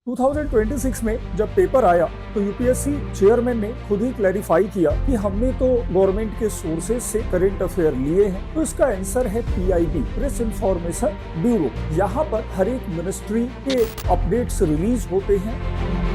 2026 में जब पेपर आया तो यूपीएससी चेयरमैन ने खुद ही क्लैरिफाई किया कि हमने तो गवर्नमेंट के सोर्सेज से करंट अफेयर लिए हैं, तो इसका आंसर है पीआईबी, प्रेस इंफॉर्मेशन ब्यूरो। यहाँ पर हर एक मिनिस्ट्री के अपडेट्स रिलीज होते हैं।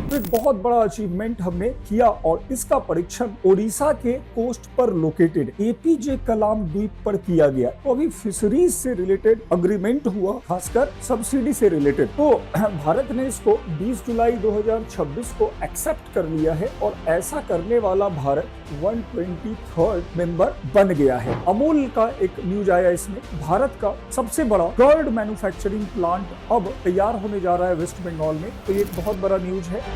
तो एक बहुत बड़ा अचीवमेंट हमने किया और इसका परीक्षण ओडिशा के कोस्ट पर लोकेटेड एपीजे कलाम द्वीप पर किया गया। तो अभी फिशरीज से रिलेटेड अग्रीमेंट हुआ, खासकर सब्सिडी से रिलेटेड। तो भारत ने इसको 20 जुलाई 2026 को एक्सेप्ट कर लिया है और ऐसा करने वाला भारत 123rd मेंबर बन गया है। अमूल का एक न्यूज आया, इसमें भारत का सबसे बड़ा कर्ड मैन्युफैक्चरिंग प्लांट अब तैयार होने जा रहा है वेस्ट बंगाल में। तो ये एक बहुत बड़ा न्यूज है।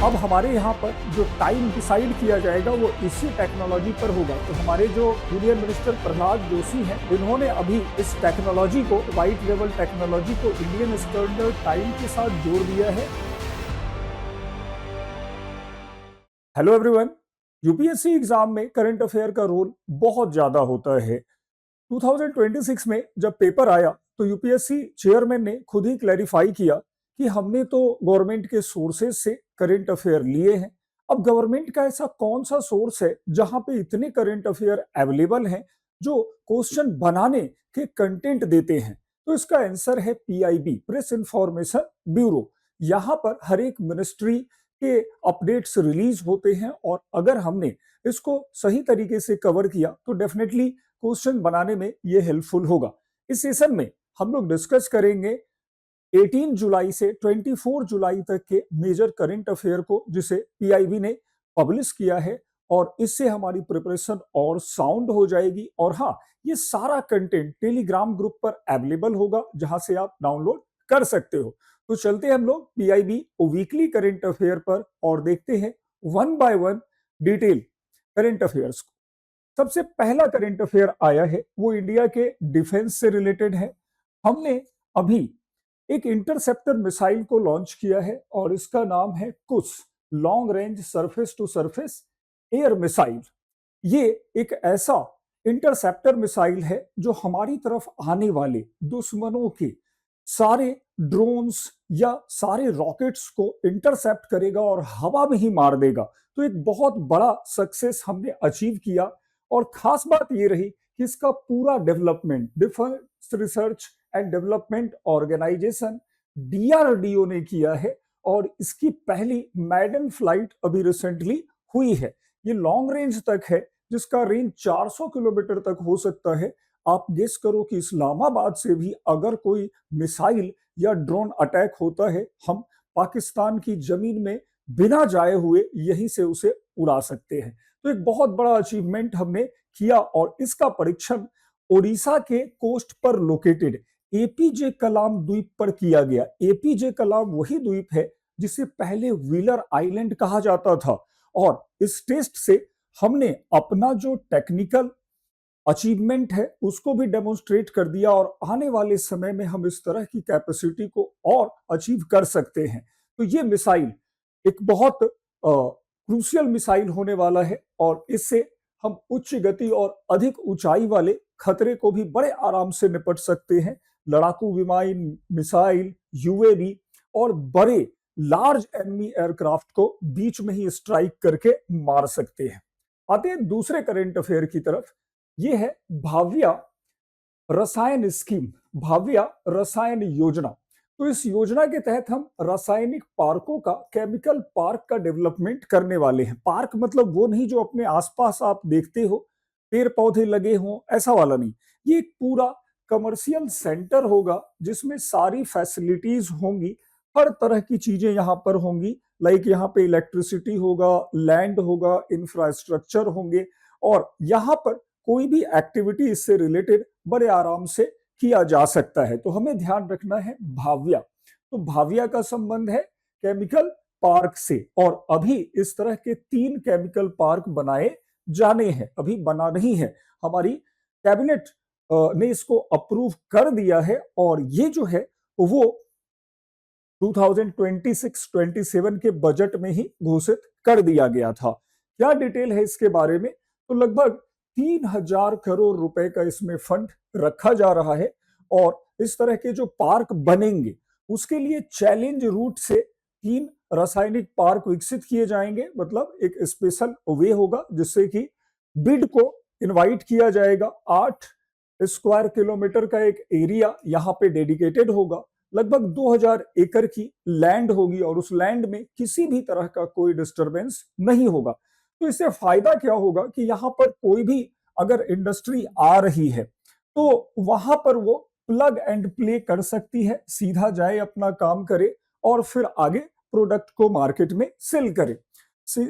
अब हमारे यहाँ पर जो टाइम डिसाइड किया जाएगा वो इसी टेक्नोलॉजी पर होगा। तो हमारे जो यूनियन मिनिस्टर प्रहलाद जोशी हैं, इन्होंने अभी इस टेक्नोलॉजी को, वाइट लेवल टेक्नोलॉजी को इंडियन स्टैंडर्ड टाइम के साथ जोड़ दिया है। हेलो एवरीवन, यूपीएससी एग्जाम में करंट अफेयर का रोल बहुत ज्यादा होता है। 2026 में जब पेपर आया तो यूपीएससी चेयरमैन ने खुद ही क्लैरिफाई किया कि हमने तो गवर्नमेंट के सोर्सेज से करंट अफेयर लिए हैं। अब गवर्नमेंट का ऐसा कौन सा सोर्स है जहां पे इतने करंट अफेयर अवेलेबल हैं जो क्वेश्चन बनाने के कंटेंट देते हैं? तो इसका आंसर है पीआईबी, प्रेस इंफॉर्मेशन ब्यूरो। यहाँ पर हर एक मिनिस्ट्री के अपडेट्स रिलीज होते हैं और अगर हमने इसको सही तरीके से कवर किया तो डेफिनेटली क्वेश्चन बनाने में ये हेल्पफुल होगा। इस सेशन में हम लोग डिस्कस करेंगे 18 जुलाई से 24 जुलाई तक के मेजर करंट अफेयर को, जिसे पीआईबी ने पब्लिश किया है, और इससे हमारी प्रिपरेशन और साउंड हो जाएगी। और हाँ, ये सारा कंटेंट टेलीग्राम ग्रुप पर अवेलेबल होगा जहां से आप डाउनलोड कर सकते हो। तो चलते हैं हम लोग पीआईबी वीकली करंट अफेयर पर और देखते हैं one by one detail current affairs को। सबसे पहला करंट अफेयर आया है वो इंडिया के डिफेंस से रिलेटेड है। हमने अभी एक इंटरसेप्टर मिसाइल को लॉन्च किया है और इसका नाम है Kusha, long range surface to surface air missile. ये एक ऐसा इंटरसेप्टर मिसाइल है जो हमारी तरफ आने वाले दुश्मनों के सारे ड्रोन्स या सारे रॉकेट्स को इंटरसेप्ट करेगा और हवा में ही मार देगा। तो एक बहुत बड़ा सक्सेस हमने अचीव किया और खास बात ये रही कि इसका पूरा development defence research and development organisation DRDO ने किया है और इसकी पहली मैडन फ्लाइट अभी रिसेंटली हुई है। ये लॉन्ग रेंज तक है जिसका रेंज 400 किलोमीटर तक हो सकता है। आप गेस करो कि इस्लामाबाद से भी अगर कोई मिसाइल या ड्रोन अटैक होता है, हम पाकिस्तान की जमीन में बिना जाए हुए यहीं से उसे उड़ा सकते हैं। तो एक बहुत बड़ा अचीवमेंट हमने किया और इसका परीक्षण ओडिशा के कोस्ट पर लोकेटेड एपीजे कलाम द्वीप पर किया गया। एपीजे कलाम वही द्वीप है जिसे पहले व्हीलर आइलैंड कहा जाता था और इस टेस्ट से हमने अपना जो टेक्निकल अचीवमेंट है उसको भी डेमोन्स्ट्रेट कर दिया और आने वाले समय में हम इस तरह की कैपेसिटी को और अचीव कर सकते हैं। तो ये मिसाइल एक बहुत क्रूशियल मिसाइल होने वाला है और इससे हम उच्च गति और अधिक ऊंचाई वाले खतरे को भी बड़े आराम से निपट सकते हैं। लड़ाकू विमान, मिसाइल, यूएवी और बड़े लार्ज एनिमी एयरक्राफ्ट को बीच में ही स्ट्राइक करके मार सकते हैं। आते हैं दूसरे करंट अफेयर की तरफ। ये है भाव्या रसायन स्कीम, भाव्या रसायन योजना। तो इस योजना के तहत हम रासायनिक पार्कों का, केमिकल पार्क का डेवलपमेंट करने वाले हैं। पार्क मतलब वो नहीं जो अपने आसपास आप देखते हो, पेड़ पौधे लगे हों, ऐसा वाला नहीं। ये एक पूरा कमर्शियल सेंटर होगा जिसमें सारी फैसिलिटीज होंगी, हर तरह की चीजें यहाँ पर होंगी। लाइक यहाँ पे इलेक्ट्रिसिटी होगा, लैंड होगा, इंफ्रास्ट्रक्चर होंगे और यहाँ पर कोई भी एक्टिविटी इससे रिलेटेड बड़े आराम से किया जा सकता है। तो हमें ध्यान रखना है भाव्या। तो भाव्या का संबंध है केमिकल पार्क से और अभी इस तरह के 3 केमिकल पार्क बनाए जाने हैं, अभी बना नहीं है। हमारी कैबिनेट ने इसको अप्रूव कर दिया है और ये जो है वो 2026-27 के बजट में ही घोषित कर दिया गया था। क्या डिटेल है इसके बारे में? तो लगभग 3000 करोड़ रुपए का इसमें फंड रखा जा रहा है और इस तरह के जो पार्क बनेंगे उसके लिए चैलेंज रूट से 3 रासायनिक पार्क विकसित किए जाएंगे। मतलब एक स्पेशल वे होगा जिससे कि बिड को इनवाइट किया जाएगा। 8 स्क्वायर किलोमीटर का एक एरिया यहाँ पे डेडिकेटेड होगा। लगभग 2000 एकड़ की लैंड होगी और उस लैंड में किसी भी तरह का कोई डिस्टरबेंस नहीं होगा। तो इससे फायदा क्या होगा कि यहाँ पर कोई भी अगर इंडस्ट्री आ रही है तो वहां पर वो प्लग एंड प्ले कर सकती है, सीधा जाए अपना काम करे और फिर आगे प्रोडक्ट को मार्केट में सेल करे।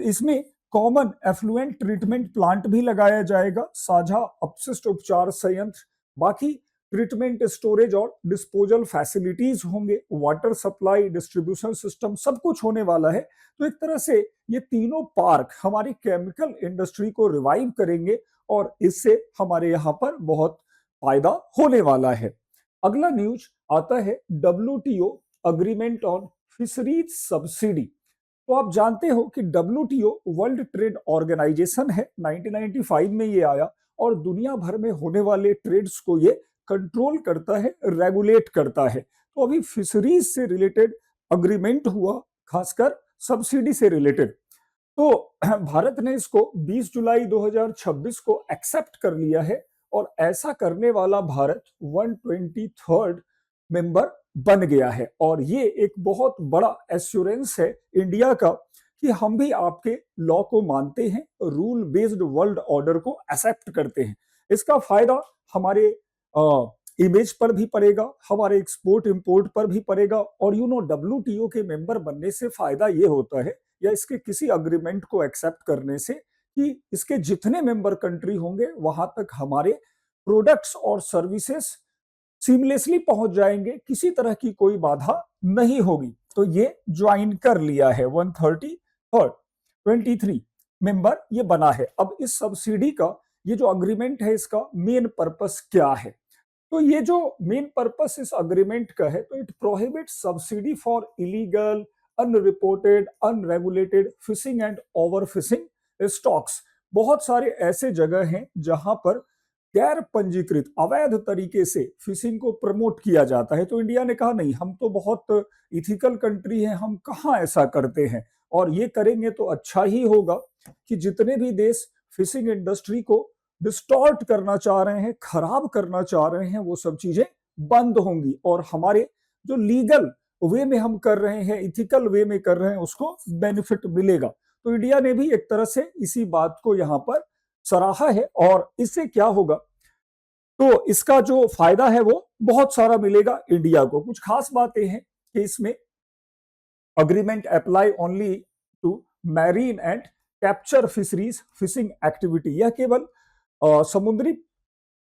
इसमें कॉमन एफ्लुएंट ट्रीटमेंट प्लांट भी लगाया जाएगा, साझा अपशिष्ट उपचार संयंत्र, बाकी ट्रीटमेंट स्टोरेज और डिस्पोजल फैसिलिटीज होंगे, वाटर सप्लाई डिस्ट्रीब्यूशन सिस्टम सब कुछ होने वाला है। तो एक तरह से ये तीनों पार्क हमारी केमिकल इंडस्ट्री को रिवाइव करेंगे और इससे हमारे यहाँ पर बहुत फायदा होने वाला है। अगला न्यूज आता है WTO agreement on fisheries subsidy. तो आप जानते हो कि WTO वर्ल्ड ट्रेड ऑर्गेनाइजेशन है, 1995 में ये आया और दुनिया भर में होने वाले ट्रेड्स को ये कंट्रोल करता है, रेगुलेट करता है। तो अभी फिशरीज से रिलेटेड अग्रीमेंट हुआ, खासकर सब्सिडी से रिलेटेड। तो भारत ने इसको 20 जुलाई 2026 को एक्सेप्ट कर लिया है और ऐसा करने वाला भारत 123rd मेंबर बन गया है। और ये एक बहुत बड़ा एश्योरेंस है इंडिया का कि हम भी आपके लॉ को मानते हैं, रूल बेस्ड वर्ल्ड ऑर्डर को एक्सेप्ट करते हैं। इसका फायदा हमारे इमेज पर भी पड़ेगा, हमारे एक्सपोर्ट इंपोर्ट पर भी पड़ेगा। और WTO के मेंबर बनने से फायदा ये होता है या इसके किसी अग्रीमेंट को एक्सेप्ट करने से कि इसके जितने मेंबर कंट्री होंगे वहां तक हमारे प्रोडक्ट्स और सर्विसेज सीमलेसली पहुंच जाएंगे, किसी तरह की कोई बाधा नहीं होगी। तो ये ज्वाइन कर लिया है 123 मेंबर ये बना है। अब इस सब्सिडी का ये जो अग्रीमेंट है इसका मेन पर्पस क्या है? तो ये जो मेन पर्पस इस अग्रीमेंट का है, तो it prohibit subsidy for illegal unreported unregulated fishing and over fishing stocks. बहुत सारे ऐसे जगह हैं जहां पर गैर पंजीकृत अवैध तरीके से फिशिंग को प्रमोट किया जाता है। तो इंडिया ने कहा नहीं, हम तो बहुत इथिकल कंट्री है, हम कहाँ ऐसा करते हैं और ये करेंगे तो अच्छा ही होगा कि जितने भी देश फिशिंग इंडस्ट्री को डिस्टॉर्ट करना चाह रहे हैं, खराब करना चाह रहे हैं, वो सब चीजें बंद होंगी और हमारे जो लीगल वे में हम कर रहे हैं, इथिकल वे में कर रहे हैं, उसको बेनिफिट मिलेगा। तो इंडिया ने भी एक तरह से इसी बात को यहाँ पर सराहा है और इससे क्या होगा, तो इसका जो फायदा है वो बहुत सारा मिलेगा इंडिया को। कुछ खास बातें हैं कि इसमें agreement apply only to marine and capture fisheries fishing activity. यह केवल समुद्री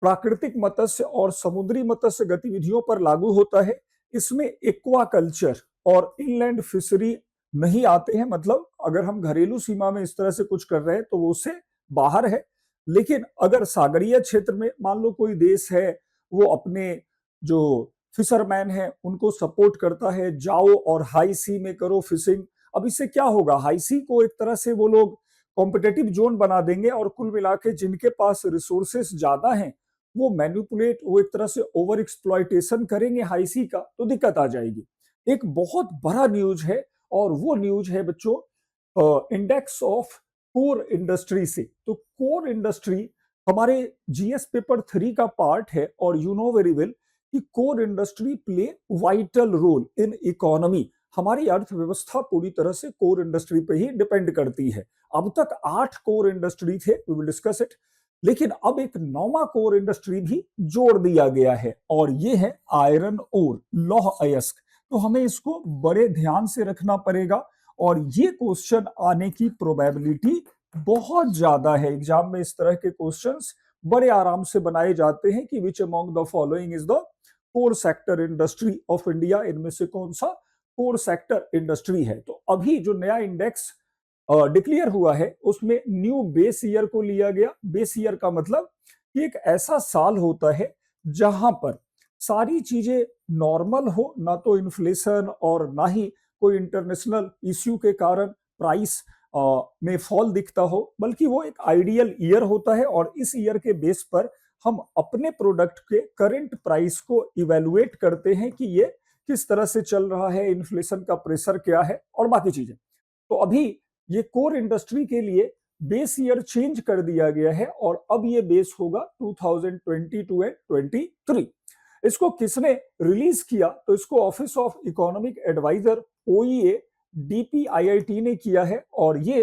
प्राकृतिक मत्स्य और समुद्री मत्स्य गतिविधियों पर लागू होता है। इसमें एक्वाकल्चर और इनलैंड फिशरी नहीं आते हैं। मतलब अगर हम घरेलू सीमा में इस तरह से कुछ कर रहे हैं तो वो उससे बाहर है। लेकिन अगर सागरीय क्षेत्र में मान लो कोई देश है, वो अपने जो फिशरमैन है उनको सपोर्ट करता है, जाओ और हाई सी में करो फिशिंग। अब इससे क्या होगा, हाई सी को एक तरह से वो लोग कॉम्पिटेटिव जोन बना देंगे और कुल मिला के जिनके पास रिसोर्सेस ज्यादा हैं वो मैनिपुलेट, वो एक तरह से ओवर एक्सप्लॉयटेशन करेंगे हाई सी का, तो दिक्कत आ जाएगी। एक बहुत बड़ा न्यूज है और वो न्यूज है बच्चों इंडेक्स ऑफ कोर इंडस्ट्री से। तो कोर इंडस्ट्री हमारे जीएस पेपर 3 का पार्ट है और यू नो वेरी वेल कि core industry play vital role in economy. हमारी अर्थव्यवस्था पूरी तरह से कोर इंडस्ट्री पे ही डिपेंड करती है। अब तक 8 कोर इंडस्ट्री थे, वी विल डिस्कस इट, लेकिन अब एक 9वां कोर इंडस्ट्री भी जोड़ दिया गया है और ये है आयरन ओर, लौह अयस्क। तो हमें इसको बड़े ध्यान से रखना पड़ेगा और ये क्वेश्चन आने की प्रोबेबिलिटी बहुत ज्यादा है। एग्जाम में इस तरह के क्वेश्चंस बड़े आराम से बनाए जाते हैं कि which among the following is the core sector industry of India, इनमें से कौन सा कोर सेक्टर इंडस्ट्री है। तो अभी जो नया इंडेक्स डिक्लेयर हुआ है उसमें न्यू बेस ईयर को लिया गया। बेस ईयर का मतलब कि एक ऐसा साल होता है जहां पर सारी चीजें नॉर्मल हो, ना तो इन्फ्लेशन और ना ही कोई इंटरनेशनल इश्यू के कारण प्राइस में फॉल दिखता हो, बल्कि वो एक आइडियल ईयर होता है और इस ईयर के बेस पर हम अपने प्रोडक्ट के करंट प्राइस को इवेलुएट करते हैं कि ये किस तरह से चल रहा है, इन्फ्लेशन का प्रेशर क्या है और बाकी चीजें। तो अभी ये कोर इंडस्ट्री के लिए बेस ईयर चेंज कर दिया गया है और अब ये बेस होगा 2022 एंड 23। इसको किसने रिलीज किया? तो इसको office of economic adviser OEA DPIIT ने किया है और ये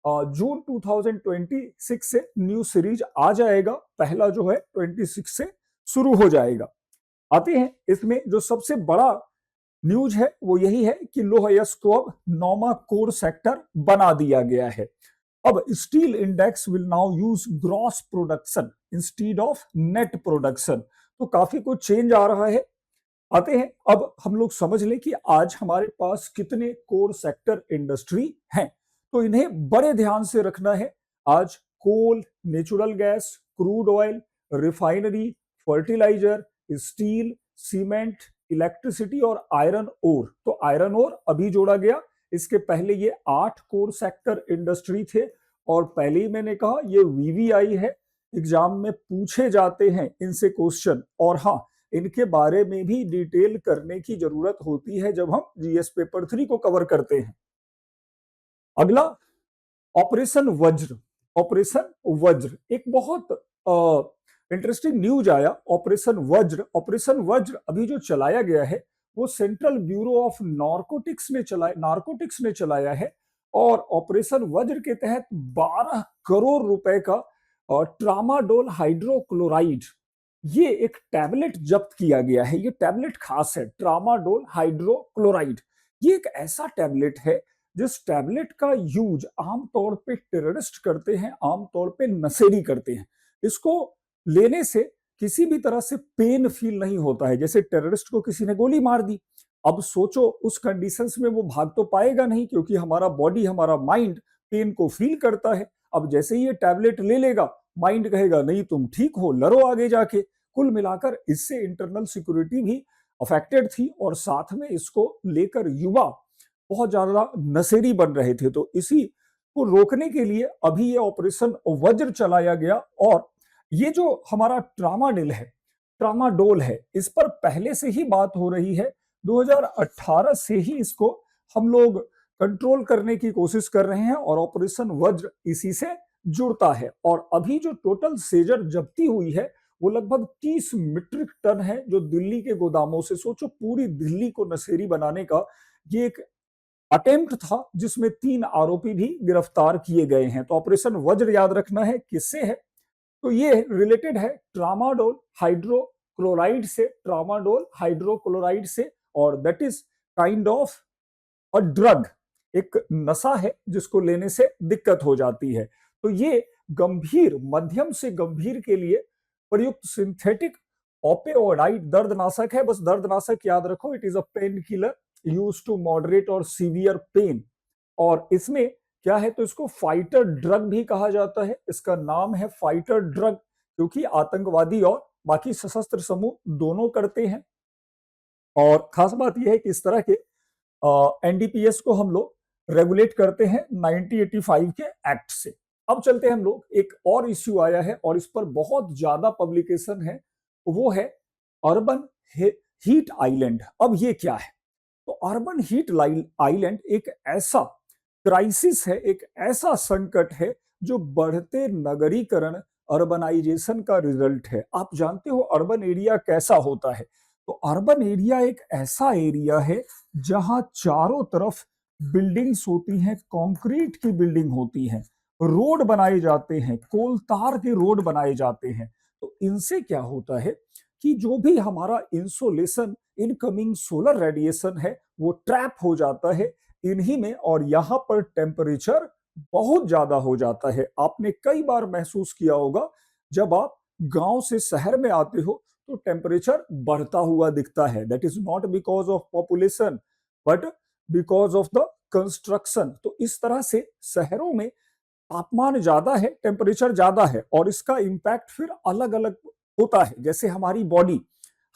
जून 2026 से न्यू सीरीज आ जाएगा। पहला जो है 26 से शुरू हो जाएगा। आते हैं इसमें जो सबसे बड़ा न्यूज है वो यही है कि लोहायस को अब नौमा कोर सेक्टर बना दिया गया है। अब steel index will now use gross production instead of net production. तो काफी कुछ चेंज आ रहा है। आते हैं अब हम लोग समझ लें कि आज हमारे पास कितने कोर सेक्टर इंडस्ट्री हैं। तो इन्हें बड़े ध्यान से रखना है। आज coal, natural gas, crude oil, refinery, fertiliser, steel, cement, electricity और आयरन ओर। तो आयरन ओर अभी जोड़ा गया। इसके पहले ये 8 कोर सेक्टर इंडस्ट्री थे और पहले ही मैंने कहा ये वीवीआई है, एग्जाम में पूछे जाते हैं इनसे क्वेश्चन। और हाँ, इनके बारे में भी डिटेल करने की जरूरत होती है जब हम जीएस पेपर 3 को कवर करते हैं। अगला ऑपरेशन वज्र। ऑपरेशन वज्र एक बहुत इंटरेस्टिंग न्यूज आया। ऑपरेशन वज्र, ऑपरेशन वज्र अभी जो चलाया गया है वो सेंट्रल ब्यूरो ऑफ नारकोटिक्स ने चलाया है और ऑपरेशन वज्र के तहत 12 करोड़ रुपए का ट्रामाडोल हाइड्रोक्लोराइड, ये एक टैबलेट जब्त किया गया है। ये टैबलेट खास है, ट्रामाडोल हाइड्रोक्लोराइड। ये एक ऐसा टैबलेट है जिस टैबलेट का यूज आमतौर पे टेररिस्ट करते हैं, आमतौर पे नशेड़ी करते हैं। इसको लेने से किसी भी तरह से पेन फील नहीं होता है। जैसे टेररिस्ट को किसी ने गोली मार दी, अब सोचो उस कंडीशंस में वो भाग तो पाएगा नहीं क्योंकि हमारा बॉडी, हमारा माइंड पेन को फील करता है। अब जैसे ही ये टैबलेट ले लेगा, माइंड कहेगा नहीं तुम ठीक हो, लड़ो आगे जाके। कुल मिलाकर इससे इंटरनल सिक्योरिटी भी अफेक्टेड थी और साथ में इसको लेकर युवा बहुत ज्यादा नशेड़ी बन रहे थे। तो इसी को रोकने के लिए अभी ये ऑपरेशन वज्र चलाया गया। और ये जो हमारा ट्रामाडोल है, इस पर पहले से ही बात हो रही है। 2018 से ही इसको हम लोग कंट्रोल करने की कोशिश कर रहे हैं और ऑपरेशन वज्र इसी से जुड़ता है। और अभी जो टोटल सेजर जब्ती हुई है वो लगभग 30 मीट्रिक टन है जो दिल्ली के गोदामों से। सोचो पूरी दिल्ली को नशेड़ी बनाने का ये एक अटेम्प्ट था जिसमें 3 आरोपी भी गिरफ्तार किए गए हैं। तो ऑपरेशन वज्र याद रखना है किससे है, तो ये रिलेटेड है ट्रामाडोल हाइड्रोक्लोराइड से, ट्रामाडोल हाइड्रोक्लोराइड से। और that is kind of a drug, एक नशा है जिसको लेने से दिक्कत हो जाती है। तो ये गंभीर, मध्यम से गंभीर के लिए प्रयुक्त सिंथेटिक ओपियोइड दर्दनाशक है। बस दर्दनाशक याद रखो, it is a painkiller use to moderate और सीवियर पेन। और इसमें क्या है, तो इसको फाइटर ड्रग भी कहा जाता है। इसका नाम है फाइटर ड्रग क्योंकि आतंकवादी और बाकी सशस्त्र समूह दोनों करते हैं। और खास बात यह है कि इस तरह के एनडीपीएस को हम लोग रेगुलेट करते हैं 1985 के एक्ट से। अब चलते हैं हम लोग, एक और इश्यू आया है और इस पर बहुत ज्यादा पब्लिकेशन है, वो है अर्बन हीट आइलैंड। अब ये क्या है, तो अर्बन हीट आइलैंड एक ऐसा क्राइसिस है, एक ऐसा संकट है जो बढ़ते नगरीकरण, अर्बनाइजेशन का रिजल्ट है। आप जानते हो अर्बन एरिया कैसा होता है, तो अर्बन एरिया एक ऐसा एरिया है जहां चारों तरफ बिल्डिंग्स होती हैं, कंक्रीट की बिल्डिंग होती हैं, रोड बनाए जाते हैं, कोलतार के रोड बनाए जाते हैं। तो इनसे क्या होता है कि जो भी हमारा इंसोलेशन, इनकमिंग सोलर रेडिएशन है वो ट्रैप हो जाता है इन्हीं में और यहाँ पर टेम्परेचर बहुत ज्यादा हो जाता है। आपने कई बार महसूस किया होगा जब आप गांव से शहर में आते हो तो टेम्परेचर बढ़ता हुआ दिखता है। That is not because of population but because of the construction. तो इस तरह से शहरों में तापमान ज्यादा है, टेम्परेचर ज्यादा है और इसका इंपैक्ट फिर अलग अलग होता है। जैसे हमारी बॉडी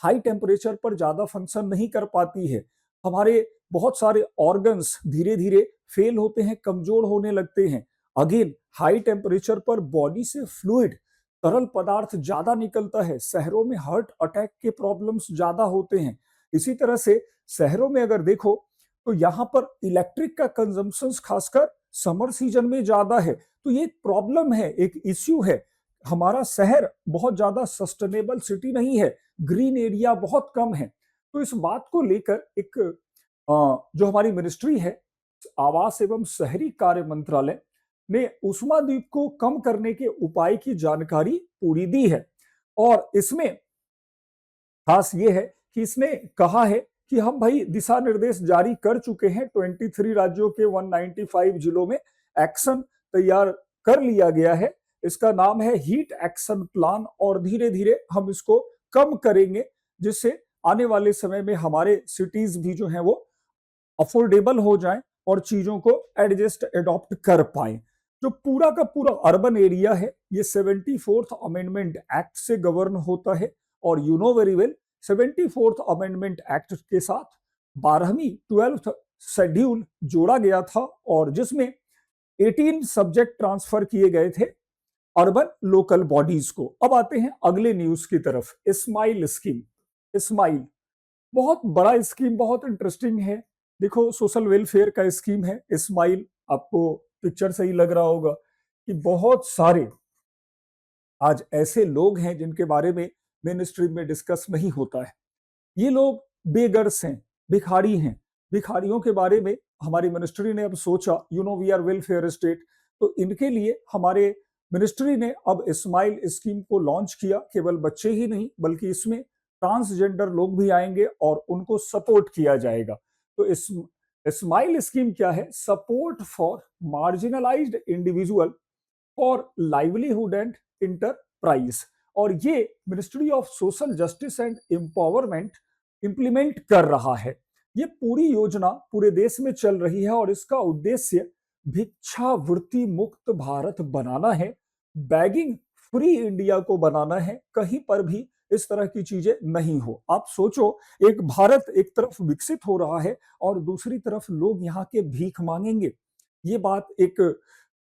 हाई टेम्परेचर पर ज्यादा फंक्शन नहीं कर पाती है, हमारे बहुत सारे ऑर्गन्स धीरे धीरे फेल होते हैं, कमजोर होने लगते हैं। अगेन हाई टेम्परेचर पर बॉडी से फ्लूइड तरल पदार्थ ज्यादा निकलता है, शहरों में हार्ट अटैक के प्रॉब्लम्स ज्यादा होते हैं। इसी तरह से शहरों में अगर देखो तो यहाँ पर इलेक्ट्रिक का कंजम्पशन खासकर समर सीजन में ज्यादा है। तो ये एक प्रॉब्लम है, एक इश्यू है। हमारा शहर बहुत ज्यादा सस्टेनेबल सिटी नहीं है, ग्रीन एरिया बहुत कम है। तो इस बात को लेकर एक जो हमारी मिनिस्ट्री है, आवास एवं शहरी कार्य मंत्रालय ने ऊष्मा द्वीप को कम करने के उपाय की जानकारी पूरी दी है। और इसमें खास ये है कि इसने कहा है कि हम भाई दिशा निर्देश जारी कर चुके हैं, 23 राज्यों के 195 जिलों में एक्शन तैयार कर लिया गया है। इसका नाम है हीट एक्शन प्लान, और धीरे धीरे हम इसको कम करेंगे, जिससे आने वाले समय में हमारे सिटीज भी जो है वो अफोर्डेबल हो जाएं और चीजों को एडजस्ट एडॉप्ट कर पाए। जो पूरा का पूरा अर्बन एरिया है ये 74th अमेंडमेंट एक्ट से गवर्न होता है। और you know very well 74th amendment act के साथ 12वीं 12th शेड्यूल जोड़ा गया था, और जिसमें 18 सब्जेक्ट ट्रांसफर किए गए थे अर्बन लोकल बॉडीज को। अब आते हैं अगले न्यूज की तरफ, स्माइल स्कीम। स्माइल बहुत बड़ा स्कीम, बहुत इंटरेस्टिंग है। देखो सोशल वेलफेयर का स्कीम है स्माइल। आपको पिक्चर से ही लग रहा होगा कि बहुत सारे आज ऐसे लोग हैं जिनके बारे में मेन स्ट्रीम में डिस्कस नहीं होता है। ये लोग बेगर्स हैं, भिखारी हैं। भिखारियों के बारे में हमारी मिनिस्ट्री ने अब सोचा, you know we are welfare state, तो इनके लिए हमारे मिनिस्ट्री ने अब स्माइल स्कीम को लॉन्च किया। केवल बच्चे ही नहीं बल्कि इसमें ट्रांसजेंडर लोग भी आएंगे और उनको सपोर्ट किया जाएगा। तो इस स्माइल स्कीम क्या है? Support for marginalised individual for livelihood and enterprise. और ये ministry of social justice and empowerment implement कर रहा है। ये पूरी योजना पूरे देश में चल रही है और इसका उद्देश्य भिक्षावृत्ति मुक्त भारत बनाना है, बैगिंग फ्री इंडिया को बनाना है, कहीं पर भी इस तरह की चीजें नहीं हो। आप सोचो, एक भारत एक तरफ विकसित हो रहा है और दूसरी तरफ लोग यहाँ के भीख मांगेंगे। ये बात एक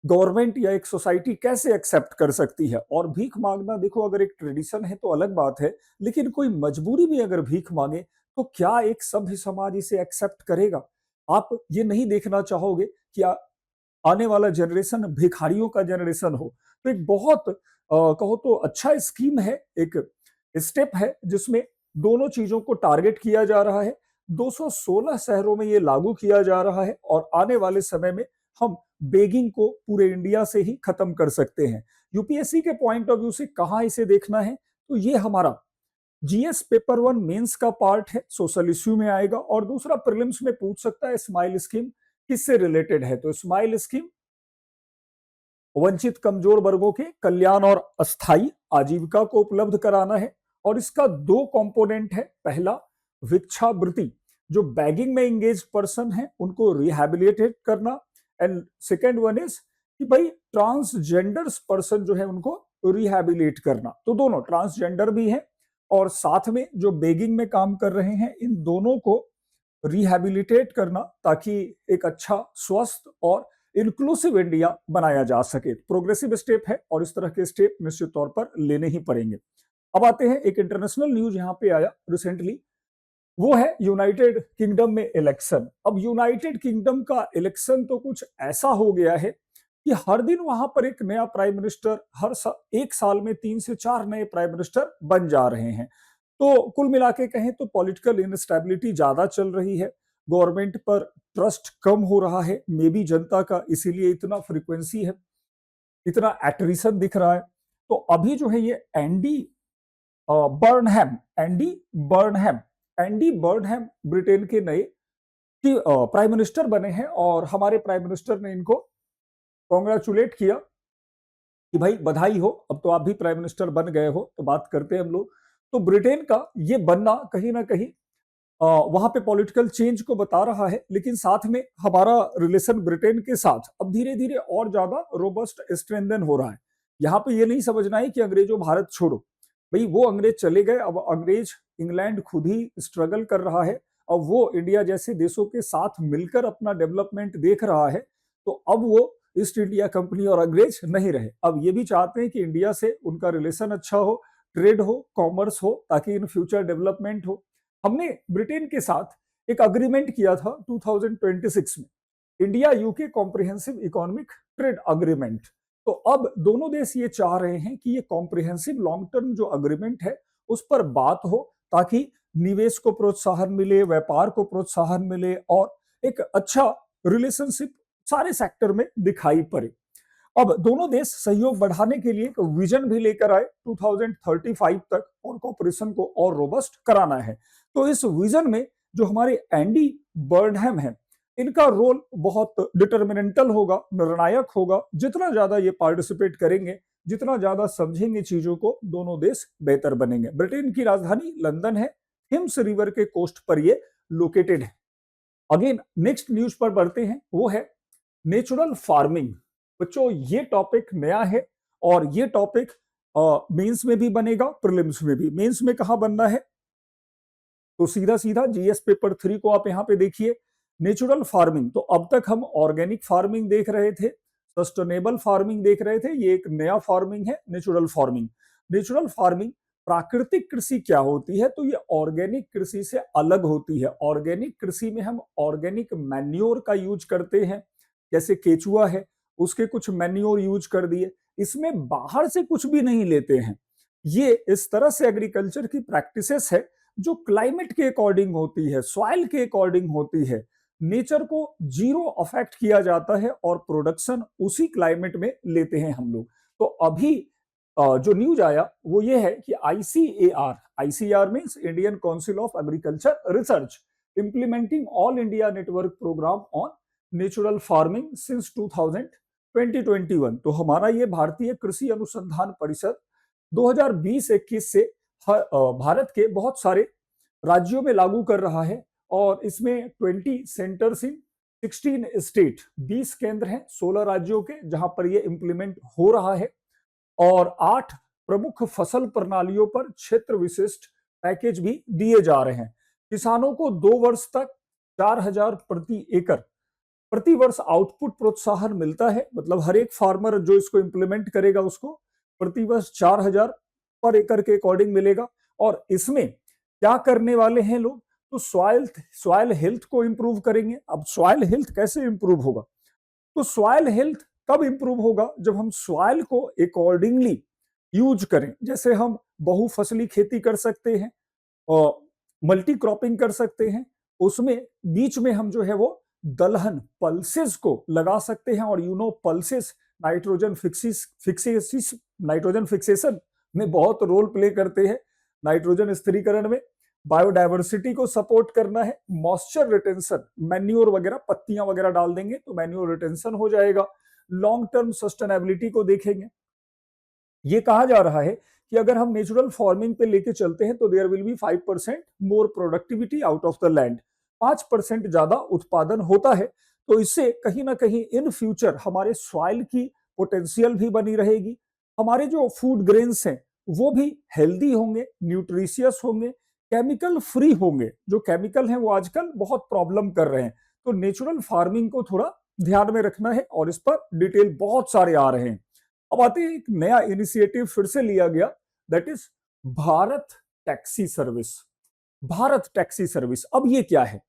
गवर्नमेंट या एक सोसाइटी कैसे एक्सेप्ट कर सकती है? और भीख मांगना देखो अगर एक ट्रेडिशन है तो अलग बात है, लेकिन कोई मजबूरी में अगर भीख मांगे तो क्या एक सभ्य समाज इसे एक्सेप्ट करेगा? आप ये नहीं देखना चाहोगे कि आने वाला जनरेशन भिखारियों का जनरेशन हो। तो एक बहुत कहो तो अच्छा स्कीम है, एक स्टेप है जिसमें दोनों चीजों को टारगेट किया जा रहा है। 216 शहरों में ये लागू किया जा रहा है और आने वाले समय में हम बेगिंग को पूरे इंडिया से ही खत्म कर सकते हैं। यूपीएससी के पॉइंट ऑफ व्यू से कहां इसे देखना है, तो ये हमारा जीएस पेपर 1 मेंस का पार्ट है, सोशल इश्यू में आएगा। और दूसरा प्रीलिम्स में पूछ सकता है स्माइल स्कीम किससे रिलेटेड है। तो स्माइल स्कीम वंचित कमजोर वर्गों के कल्याण और अस्थायी आजीविका को उपलब्ध कराना है। और इसका 2 कंपोनेंट है। पहला भिक्षावृत्ति, जो बैगिंग में एंगेज पर्सन है उनको रिहैबिलिटेट करना, एंड सेकेंड वन इज कि भाई ट्रांसजेंडर पर्सन जो है उनको रिहैबिलिट करना। तो दोनों ट्रांसजेंडर भी हैं और साथ में जो बेगिंग में काम कर रहे हैं, इन दोनों को रिहैबिलिटेट करना ताकि एक अच्छा स्वस्थ और इंक्लूसिव इंडिया बनाया जा सके। प्रोग्रेसिव स्टेप है और इस तरह के स्टेप निश्चित तौर पर लेने ही पड़ेंगे। अब आते हैं, एक इंटरनेशनल न्यूज यहां पे आया रिसेंटली, वो है यूनाइटेड किंगडम में इलेक्शन। अब यूनाइटेड किंगडम का इलेक्शन तो कुछ ऐसा हो गया है कि हर दिन वहां पर एक नया प्राइम मिनिस्टर, एक साल में 3 से 4 नए प्राइम मिनिस्टर बन जा रहे हैं। तो कुल मिला के कहें तो पॉलिटिकल इनस्टेबिलिटी ज्यादा चल रही है, गवर्नमेंट पर ट्रस्ट कम हो रहा है, मे बी जनता का, इसीलिए इतना फ्रीक्वेंसी है, इतना एट्रिशन दिख रहा है। तो अभी जो है ये एंडी बर्नहैम ब्रिटेन के नए प्राइम मिनिस्टर बने हैं और हमारे प्राइम मिनिस्टर ने इनको कॉन्ग्रेचुलेट किया कि भाई बधाई हो, अब तो आप भी प्राइम मिनिस्टर बन गए हो। तो बात करते हैं हम लोग, तो ब्रिटेन का ये बनना कहीं ना कहीं वहां पे पॉलिटिकल चेंज को बता रहा है, लेकिन साथ में हमारा रिलेशन ब्रिटेन के साथ अब धीरे धीरे और ज्यादा रोबस्ट स्ट्रेंथन हो रहा है। यहाँ पे ये नहीं समझना है कि अंग्रेजों भारत छोड़ो, भाई वो अंग्रेज चले गए, अब अंग्रेज इंग्लैंड खुद ही स्ट्रगल कर रहा है, अब वो इंडिया जैसे देशों के साथ मिलकर अपना डेवलपमेंट देख रहा है। तो अब वो ईस्ट इंडिया कंपनी और अंग्रेज नहीं रहे। अब ये भी चाहते हैं कि इंडिया से उनका रिलेशन अच्छा हो, ट्रेड हो, कॉमर्स हो, ताकि इन फ्यूचर डेवलपमेंट हो। हमने ब्रिटेन के साथ एक अग्रीमेंट किया था 2026 में, India UK comprehensive economic trade agreement. तो अब दोनों देश ये चाह रहे हैं कि ये कॉम्प्रिहेंसिव लॉन्ग टर्म जो अग्रीमेंट है उस पर बात हो, ताकि निवेश को प्रोत्साहन मिले, व्यापार को प्रोत्साहन मिले और एक अच्छा रिलेशनशिप सारे सेक्टर में दिखाई पड़े। अब दोनों देश सहयोग बढ़ाने के लिए एक विजन भी लेकर आए 2035 तक, और कॉपरेशन को और रोबस्ट कराना है। तो इस विजन में जो हमारे एंडी बर्नहम हैं, इनका रोल बहुत डिटर्मिनेंटल होगा, निर्णायक होगा। जितना ज्यादा ये पार्टिसिपेट करेंगे, जितना ज्यादा समझेंगे चीजों को, दोनों देश बेहतर बनेंगे। ब्रिटेन की राजधानी लंदन है, थेम्स रिवर के कोस्ट पर ये लोकेटेड है। अगेन नेक्स्ट न्यूज पर बढ़ते हैं, वो है नेचुरल फार्मिंग। बच्चों ये टॉपिक नया है और ये टॉपिक मेंस में भी बनेगा, प्रीलिम्स में भी। मेंस में कहां बनना है, तो सीधा सीधा जीएस पेपर 3 को आप यहां पे देखिए, नेचुरल फार्मिंग। तो अब तक हम ऑर्गेनिक फार्मिंग देख रहे थे, सस्टेनेबल फार्मिंग देख रहे थे, ये एक नया फार्मिंग है नेचुरल फार्मिंग। नेचुरल फार्मिंग प्राकृतिक कृषि क्या होती है, तो ये ऑर्गेनिक कृषि से अलग होती है। ऑर्गेनिक कृषि में हम ऑर्गेनिक मैन्योर का यूज करते हैं, जैसे केचुआ है उसके कुछ मैन्योर यूज कर दिए, इसमें बाहर से कुछ भी नहीं लेते हैं। ये इस तरह से एग्रीकल्चर की प्रैक्टिसेस है जो क्लाइमेट के अकॉर्डिंग होती है, सॉइल के अकॉर्डिंग होती है। नेचर को जीरो अफेक्ट किया जाता है और प्रोडक्शन उसी क्लाइमेट में लेते हैं हम लोग। तो अभी जो न्यूज आया वो ये है कि ICAR, ICR means Indian council of agriculture research, implementing all India network programme on natural farming since 2021। तो हमारा ये भारतीय कृषि अनुसंधान परिषद 2020-21 से भारत के बहुत सारे राज्यों में लागू कर रहा है, और इसमें 20 सेंटर्स इन 16 स्टेट, 20 केंद्र हैं 16 राज्यों के जहां पर यह इंप्लीमेंट हो रहा है, और 8 प्रमुख फसल प्रणालियों पर क्षेत्र विशिष्ट पैकेज भी दिए जा रहे हैं। किसानों को 2 वर्ष तक 4,000 प्रति एकड़ प्रति वर्ष आउटपुट प्रोत्साहन मिलता है। मतलब हर एक फार्मर जो इसको इंप्लीमेंट करेगा उसको प्रति वर्ष 4,000 पर एकड़ के अकॉर्डिंग मिलेगा। और इसमें क्या करने वाले हैं लोग, तो सॉइल हेल्थ को इंप्रूव करेंगे। अब सॉइल हेल्थ कैसे इंप्रूव होगा, तो सॉइल हेल्थ कब इंप्रूव होगा, जब हम सॉइल को अकॉर्डिंगली यूज करें। जैसे हम बहुफसली खेती कर सकते हैं और मल्टी क्रॉपिंग कर सकते हैं, उसमें बीच में हम जो है वो दलहन पल्सेस को लगा सकते हैं। और पल्सेस नाइट्रोजन फिक्सेशन में बहुत रोल प्ले करते हैं, नाइट्रोजन स्थिरीकरण में। बायोडायवर्सिटी को सपोर्ट करना है, मॉइस्चर रिटेंशन, मैन्योर वगैरह, पत्तियां वगैरह डाल देंगे तो मैन्योर रिटेंशन हो जाएगा। लॉन्ग टर्म सस्टेनेबिलिटी को देखेंगे। ये कहा जा रहा है कि अगर हम नेचुरल फार्मिंग पे लेके चलते हैं तो there will be 5% more productivity out of the land, 5% ज्यादा उत्पादन होता है। तो इससे कहीं ना कहीं इन फ्यूचर हमारे सॉइल की पोटेंशियल भी बनी रहेगी, हमारे जो फूड ग्रेन्स हैं वो भी हेल्दी होंगे, न्यूट्रिशियस होंगे, केमिकल फ्री होंगे। जो केमिकल हैं वो आजकल बहुत प्रॉब्लम कर रहे हैं। तो नेचुरल फार्मिंग को थोड़ा ध्यान में रखना है, और इस पर डिटेल बहुत सारे आ रहे हैं। अब आते हैं, एक नया इनिशिएटिव फिर से लिया गया, that is Bharat taxi service. Bharat taxi service, अब ये क्या है,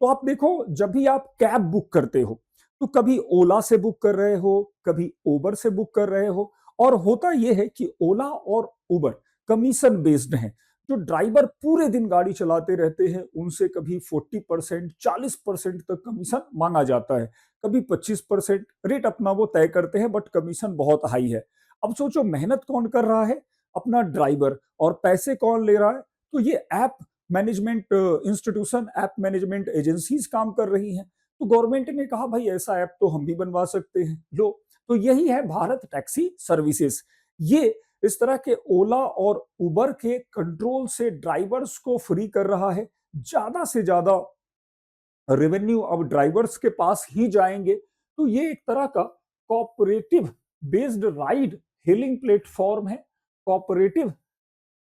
तो आप देखो, जब भी आप कैब बुक करते हो तो कभी ओला से बुक कर रहे हो, कभी उबर से बुक कर रहे हो। और होता यह है कि ओला और उबर कमीशन बेस्ड हैं। जो ड्राइवर पूरे दिन गाड़ी चलाते रहते हैं उनसे कभी 40% 40% तक कमीशन मांगा जाता है, कभी 25% रेट अपना वो तय करते हैं, बट कमीशन बहुत हाई है। अब सोचो मेहनत कौन कर रहा है, अपना ड्राइवर, और पैसे कौन ले रहा है, तो ये app management institution, app management agencies काम कर रही हैं। तो गवर्नमेंट ने कहा भाई ऐसा ऐप तो हम भी बनवा सकते हैं, लो। तो यही है भारत टैक्सी सर्विसेज। ये इस तरह के ओला और उबर के कंट्रोल से ड्राइवर्स को फ्री कर रहा है। ज्यादा से ज्यादा रेवेन्यू अब ड्राइवर्स के पास ही जाएंगे। तो ये एक तरह का cooperative based ride hailing platform है। कोऑपरेटिव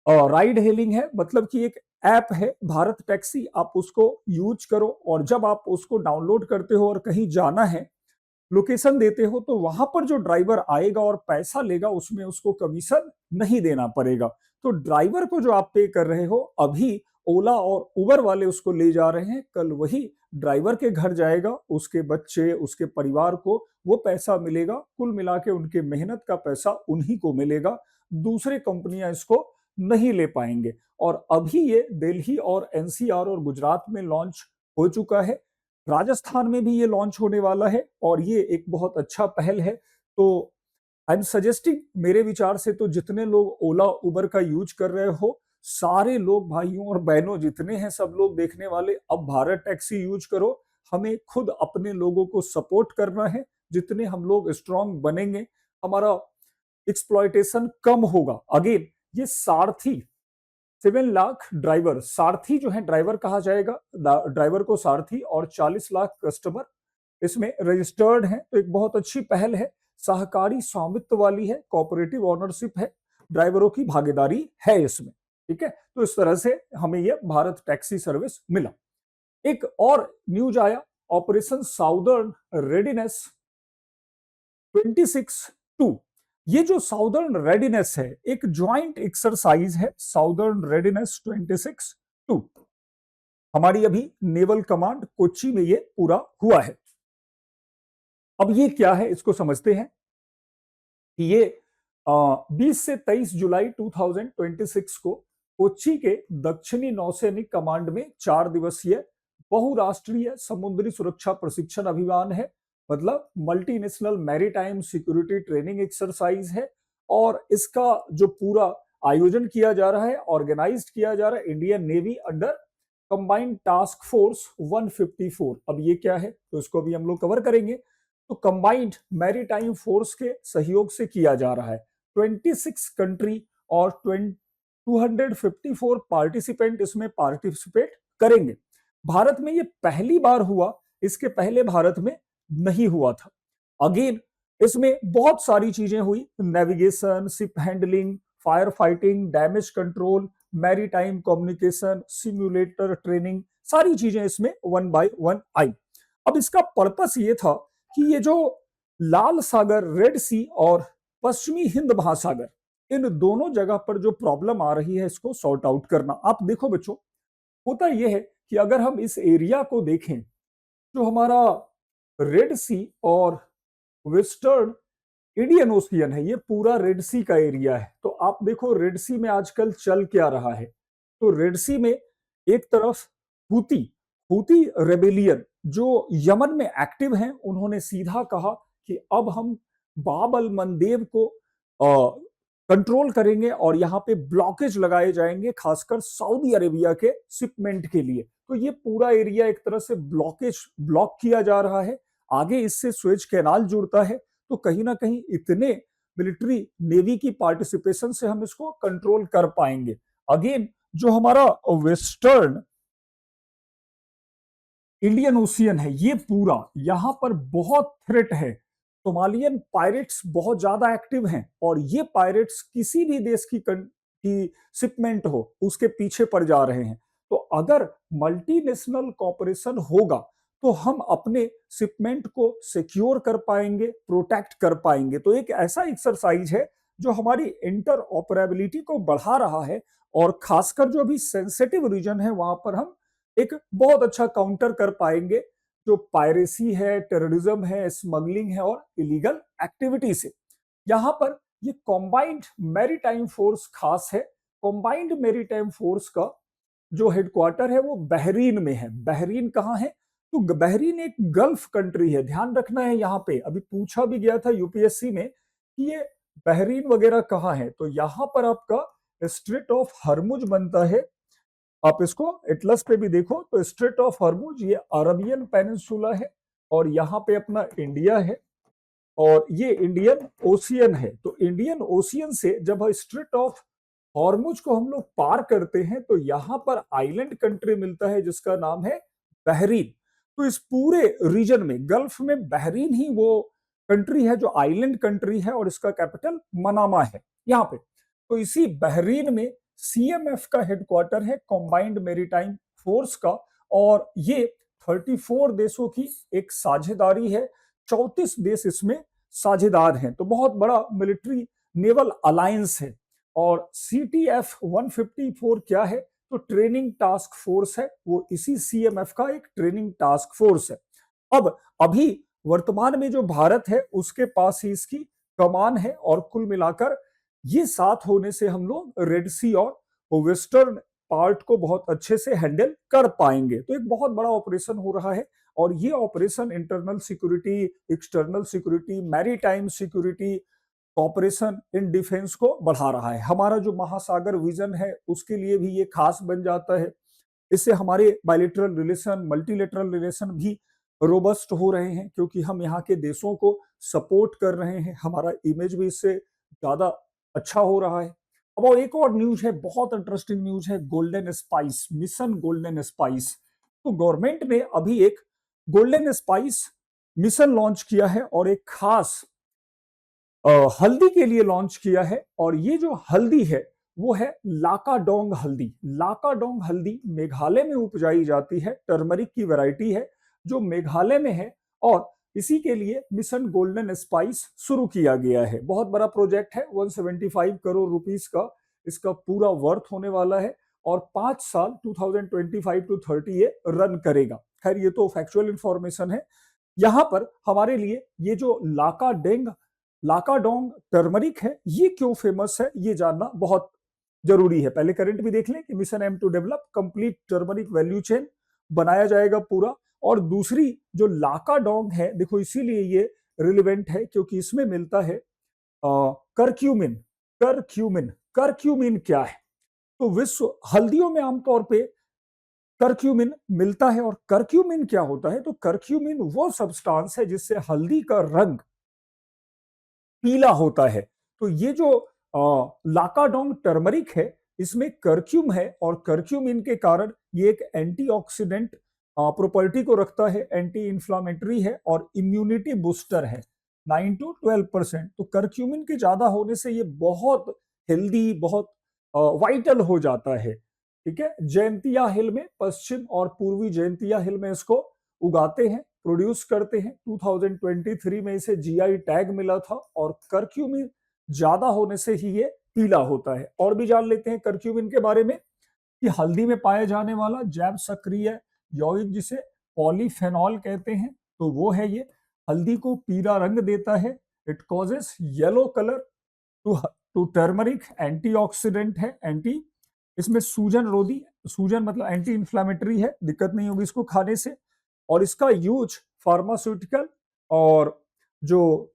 राइड हेलिंग है, मतलब कि एक ऐप है भारत टैक्सी, आप उसको यूज करो, और जब आप उसको डाउनलोड करते हो और कहीं जाना है लोकेशन देते हो तो वहां पर जो ड्राइवर आएगा और पैसा लेगा उसमें उसको कमीशन नहीं देना पड़ेगा। तो ड्राइवर को जो आप पे कर रहे हो अभी ओला और उबर वाले उसको ले जा रहे हैं, कल वही ड्राइवर के घर जाएगा, उसके बच्चे उसके परिवार को वो पैसा मिलेगा, कुल मिला के उनके मेहनत का पैसा उन्हीं को मिलेगा, दूसरे कंपनियां इसको नहीं ले पाएंगे। और अभी ये दिल्ली और एनसीआर और गुजरात में लॉन्च हो चुका है, राजस्थान में भी ये लॉन्च होने वाला है और ये एक बहुत अच्छा पहल है। तो आई एम सजेस्टिंग, मेरे विचार से तो जितने लोग ओला उबर का यूज कर रहे हो, सारे लोग भाइयों और बहनों जितने हैं सब लोग देखने वाले, अब भारत टैक्सी यूज करो। हमें खुद अपने लोगों को सपोर्ट करना है, जितने हम लोग स्ट्रांग बनेंगे हमारा एक्सप्लॉयटेशन कम होगा। अगेन ये सारथी 7 लाख ड्राइवर, सारथी जो है ड्राइवर कहा जाएगा, ड्राइवर को सारथी, और 40 लाख कस्टमर इसमें रजिस्टर्ड हैं। तो एक बहुत अच्छी पहल है, सहकारी स्वामित्व वाली है, कोऑपरेटिव ओनरशिप है, ड्राइवरों की भागीदारी है इसमें। ठीक है, तो इस तरह से हमें यह भारत टैक्सी सर्विस मिला। एक और न्यूज आया, ऑपरेशन साउदर्न रेडीनेस 26-2। ये जो साउदर्न रेडीनेस है एक ज्वाइंट एक्सरसाइज है, साउदर्न रेडीनेस 26-2। हमारी अभी नेवल कमांड कोच्चि में ये पूरा हुआ है। अब ये क्या है इसको समझते हैं कि ये 20 से 23 जुलाई 2026 को कोच्चि के दक्षिणी नौसैनिक कमांड में 4 दिवसीय बहुराष्ट्रीय समुद्री सुरक्षा प्रशिक्षण अभियान है, मतलब multinational maritime security training exercise है। और इसका जो पूरा आयोजन किया जा रहा है, ऑर्गेनाइज्ड किया जा रहा है Indian navy under combined task force 154। अब ये क्या है तो इसको भी हम लोग कवर करेंगे। तो कंबाइंड मैरीटाइम फोर्स के सहयोग से किया जा रहा है। 26 कंट्री और 254 पार्टिसिपेंट इसमें पार्टिसिपेट करेंगे। भारत में ये पहली बार हुआ, इसके पहले भारत में नहीं हुआ था। अगेन इसमें बहुत सारी चीजें हुई, navigation, ship handling, fire fighting, damage control, maritime communication, simulator training, सारी चीजें इसमें 1 बाय 1 आई। अब इसका पर्पस ये था कि ये जो लाल सागर, रेड सी और पश्चिमी हिंद महासागर, इन दोनों जगह पर जो प्रॉब्लम आ रही है इसको सॉर्ट आउट करना। आप देखो बच्चों, होता यह है कि अगर हम इस एरिया को देखें, जो हमारा रेड सी और वेस्टर्न इंडियन ओशियन है, ये पूरा रेड सी का एरिया है। तो आप देखो रेड सी में आजकल चल क्या रहा है। तो रेड सी में एक तरफ हूती हूती रेबेलियन जो यमन में एक्टिव हैं, उन्होंने सीधा कहा कि अब हम बाब अल मंदेब को कंट्रोल करेंगे और यहाँ पे ब्लॉकेज लगाए जाएंगे, खासकर सऊदी अरेबिया के शिपमेंट के लिए। तो ये पूरा एरिया एक तरह से ब्लॉक किया जा रहा है। आगे इससे स्वेज कैनाल जुड़ता है, तो कहीं ना कहीं इतने मिलिट्री नेवी की पार्टिसिपेशन से हम इसको कंट्रोल कर पाएंगे। अगेन जो हमारा वेस्टर्न इंडियन ओशियन है, ये पूरा यहां पर बहुत थ्रेट है। सोमालियन पायरेट्स बहुत ज्यादा एक्टिव हैं और ये पायरेट्स किसी भी देश की शिपमेंट हो उसके पीछे पड़ जा रहे हैं। तो अगर मल्टीनेशनल कॉपरेशन होगा तो हम अपने शिपमेंट को सिक्योर कर पाएंगे, प्रोटेक्ट कर पाएंगे। तो एक ऐसा एक्सरसाइज है जो हमारी इंटर ऑपरेबिलिटी को बढ़ा रहा है और खासकर जो अभी सेंसिटिव रीजन है वहां पर हम एक बहुत अच्छा काउंटर कर पाएंगे, जो पायरेसी है, टेररिज्म है, स्मगलिंग है और इलीगल एक्टिविटी से। यहां पर ये कॉम्बाइंड मैरीटाइम फोर्स खास है। कॉम्बाइंड मैरीटाइम फोर्स का जो हेडक्वार्टर है वो बहरीन में है। बहरीन कहाँ है? तो बहरीन एक गल्फ कंट्री है, ध्यान रखना है। यहाँ पे अभी पूछा भी गया था यूपीएससी में कि ये बहरीन वगैरह कहाँ है। तो यहाँ पर आपका स्ट्रेट ऑफ हरमुज बनता है। आप इसको एटलस पे भी देखो तो स्ट्रेट ऑफ हॉर्मुज ये अरबियन पेनिनसुला है और यहाँ पे अपना इंडिया है और ये इंडियन ओशियन है। तो इंडियन ओशियन से जब स्ट्रेट ऑफ हॉर्मुज को हम लोग पार करते हैं तो यहाँ पर आइलैंड कंट्री मिलता है जिसका नाम है बहरीन। तो इस पूरे रीजन में, गल्फ में, बहरीन ही वो कंट्री है जो आइलैंड कंट्री है और इसका कैपिटल मनामा है यहाँ पे। तो इसी बहरीन में सीएमएफ का हेडक्वार्टर है, कॉम्बाइंड मैरीटाइम फोर्स का। और ये 34 देशों की एक साझेदारी है। 34 देश इसमें साझेदार हैं, तो बहुत बड़ा मिलिट्री नेवल अलायंस है। और CTF 154 क्या है, तो ट्रेनिंग टास्क फोर्स है, वो इसी CMF का एक ट्रेनिंग टास्क फोर्स है। अब अभी वर्तमान में जो भारत है उसके पास ही इसकी कमान है, और कुल मिलाकर ये साथ होने से हम लोग रेड सी और वेस्टर्न पार्ट को बहुत अच्छे से हैंडल कर पाएंगे। तो एक बहुत बड़ा ऑपरेशन हो रहा है, और ये operation internal security, external security, maritime security, operation in defence को बढ़ा रहा है। हमारा जो महासागर विजन है उसके लिए भी ये खास बन जाता है। इससे हमारे बायलेटरल रिलेशन, मल्टीलेटरल रिलेशन भी रोबस्ट हो रहे हैं, क्योंकि हम यहाँ के देशों को सपोर्ट कर रहे हैं। हमारा इमेज भी इससे ज्यादा अच्छा हो रहा है। अब एक और न्यूज है, बहुत इंटरेस्टिंग न्यूज है, golden spice mission. Golden spice, तो गवर्नमेंट ने अभी एक गोल्डन स्पाइस मिशन लॉन्च किया है, और एक खास हल्दी के लिए लॉन्च किया है। और ये जो हल्दी है वो है लाकाडोंग हल्दी। लाकाडोंग हल्दी मेघालय में उपजाई जाती है, टर्मरिक की वैरायटी है जो मेघालय में है, और इसी के लिए मिशन गोल्डन स्पाइस शुरू किया गया है। बहुत बड़ा प्रोजेक्ट है, 175 करोड़ रुपीस का इसका पूरा वर्थ होने वाला है, और 5 साल 2025 टू 30 ये रन करेगा। खैर ये तो फैक्चुअल इंफॉर्मेशन है। यहां पर हमारे लिए ये जो लाकाडोंग टर्मरिक है, ये क्यों फेमस है ये जानना बहुत जरूरी है। पहले करंट भी देख लें कि mission aim to develop complete turmeric value chain बनाया जाएगा पूरा। और दूसरी जो लाकाडोंग है, देखो इसीलिए ये रिलेवेंट है क्योंकि इसमें मिलता है करक्यूमिन। करक्यूमिन, करक्यूमिन क्या है, तो विश्व हल्दियों में आमतौर पे करक्यूमिन मिलता है। और करक्यूमिन क्या होता है, तो करक्यूमिन वो सब्सटेंस है जिससे हल्दी का रंग पीला होता है। तो ये जो लाकाडोंग टर्मरिक है इसमें करक्यूम है, और करक्यूमिन के कारण ये एक एंटीऑक्सीडेंट प्रॉपर्टी को रखता है, एंटी इंफ्लामेटरी है और इम्यूनिटी बूस्टर है 9 to 12%। तो करक्यूमिन के ज्यादा होने से ये बहुत हेल्दी, बहुत वाइटल हो जाता है। ठीक है, जयंतिया हिल में, पश्चिम और पूर्वी जयंतिया हिल में इसको उगाते हैं, प्रोड्यूस करते हैं। 2023 में इसे जीआई टैग मिला था, और करक्यूमिन ज्यादा होने से ही ये पीला होता है। और भी जान लेते हैं करक्यूमिन के बारे में कि हल्दी में पाया जाने वाला जैव सक्रिय यौगिक जिसे पॉलीफेनॉल कहते हैं, तो वो है ये। हल्दी को पीला रंग देता है, it causes yellow colour to to turmeric, antioxidant है, एंटी, इसमें सूजन रोधी, सूजन मतलब एंटी इंफ्लेमेटरी है, दिक्कत नहीं होगी इसको खाने से। और इसका यूज फार्मास्यूटिकल और जो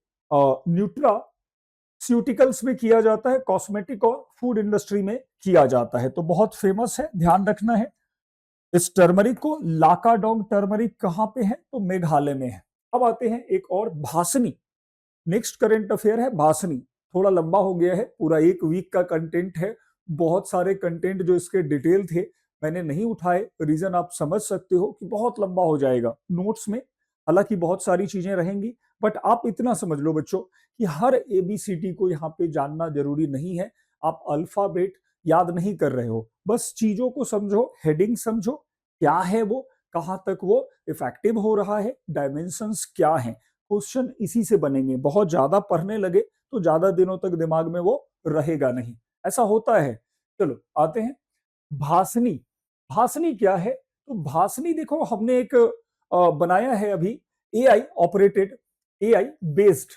न्यूट्रास्यूटिकल्स में किया जाता है, कॉस्मेटिक और फूड इंडस्ट्री में किया जाता है। तो बहुत फेमस है, ध्यान रखना है इस टर्मरिक को। लाकाडोंग टर्मरिक कहां पे है, तो मेघालय में है। अब आते हैं एक और, भासनी। नेक्स्ट करंट अफेयर है भासनी। थोड़ा लंबा हो गया है, पूरा एक वीक का कंटेंट है, बहुत सारे कंटेंट जो इसके डिटेल थे मैंने नहीं उठाए। रीजन आप समझ सकते हो कि बहुत लंबा हो जाएगा नोट्स में, हालांकि बहुत सारी चीजें रहेंगी, बट आप इतना समझ लो बच्चों कि हर ABCD को यहाँ पे जानना जरूरी नहीं है। आप अल्फाबेट याद नहीं कर रहे हो, बस चीजों को समझो, हेडिंग समझो क्या है वो, कहाँ तक वो इफेक्टिव हो रहा है, डायमेंशंस क्या हैं। क्वेश्चन इसी से बनेंगे। बहुत ज्यादा पढ़ने लगे तो ज्यादा दिनों तक दिमाग में वो रहेगा नहीं, ऐसा होता है। चलो आते हैं भासनी। भासनी क्या है, तो भासनी देखो हमने एक बनाया है अभी, AI ऑपरेटेड, AI बेस्ड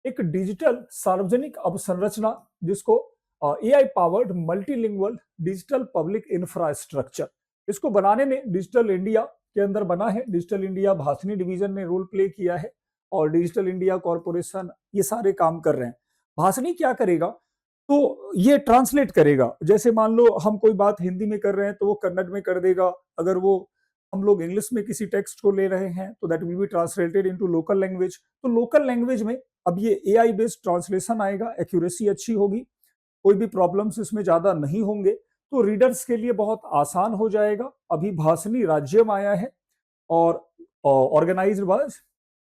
एक डिजिटल सार्वजनिक अवसंरचना, जिसको AI powered multilingual digital public infrastructure, इसको बनाने में डिजिटल इंडिया के अंदर बना है। डिजिटल इंडिया भासनी डिवीजन ने रोल प्ले किया है, और डिजिटल इंडिया कॉरपोरेशन ये सारे काम कर रहे हैं। भासनी क्या करेगा, तो ये ट्रांसलेट करेगा। जैसे मान लो हम कोई बात हिंदी में कर रहे हैं तो वो कन्नड़ में कर देगा। अगर वो हम लोग इंग्लिश में किसी टेक्स्ट को ले रहे हैं तो that will be translated into local language. तो लोकल लैंग्वेज में अब ये AI बेस्ड ट्रांसलेशन आएगा, एक्यूरेसी अच्छी होगी, कोई भी प्रॉब्लम्स इसमें ज्यादा नहीं होंगे, तो रीडर्स के लिए बहुत आसान हो जाएगा। अभी भासनी राज्य में आया है, और ऑर्गेनाइज्ड बाय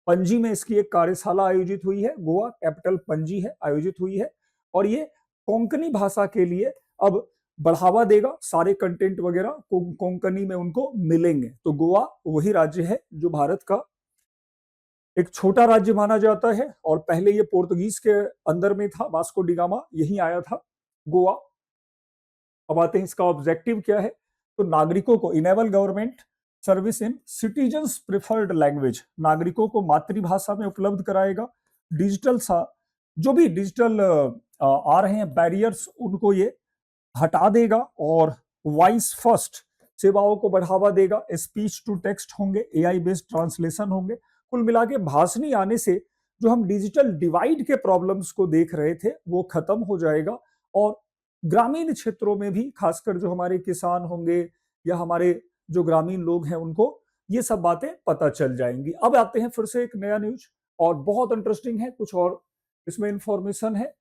पणजी में इसकी एक कार्यशाला आयोजित हुई है, गोवा कैपिटल पणजी है, आयोजित हुई है। और ये कोंकणी भाषा के लिए अब बढ़ावा देगा, सारे कंटेंट वगैरह कोंकणी में उनको मिलेंगे। तो गोवा वही राज्य है जो भारत का एक छोटा राज्य माना जाता है और पहले ये पोर्तुगीज के अंदर में था, वास्को डी गामा यहीं आया था, गोवा। अब आते हैं इसका ऑब्जेक्टिव क्या है। तो नागरिकों को enable government service in citizens preferred language, नागरिकों को मातृभाषा में उपलब्ध कराएगा। डिजिटल जो भी डिजिटल आ रहे हैं बैरियर्स, उनको ये हटा देगा और वॉइस फर्स्ट सेवाओं को बढ़ावा देगा। स्पीच टू टेक्स्ट होंगे, एआई बेस्ड ट्रांसलेशन होंगे। कुल मिला के भाषणी आने से जो हम डिजिटल डिवाइड के प्रॉब्लम्स को देख रहे थे वो खत्म हो जाएगा और ग्रामीण क्षेत्रों में भी, खासकर जो हमारे किसान होंगे या हमारे जो ग्रामीण लोग हैं, उनको ये सब बातें पता चल जाएंगी। अब आते हैं फिर से एक नया न्यूज और बहुत इंटरेस्टिंग है, कुछ और इसमें इंफॉर्मेशन है।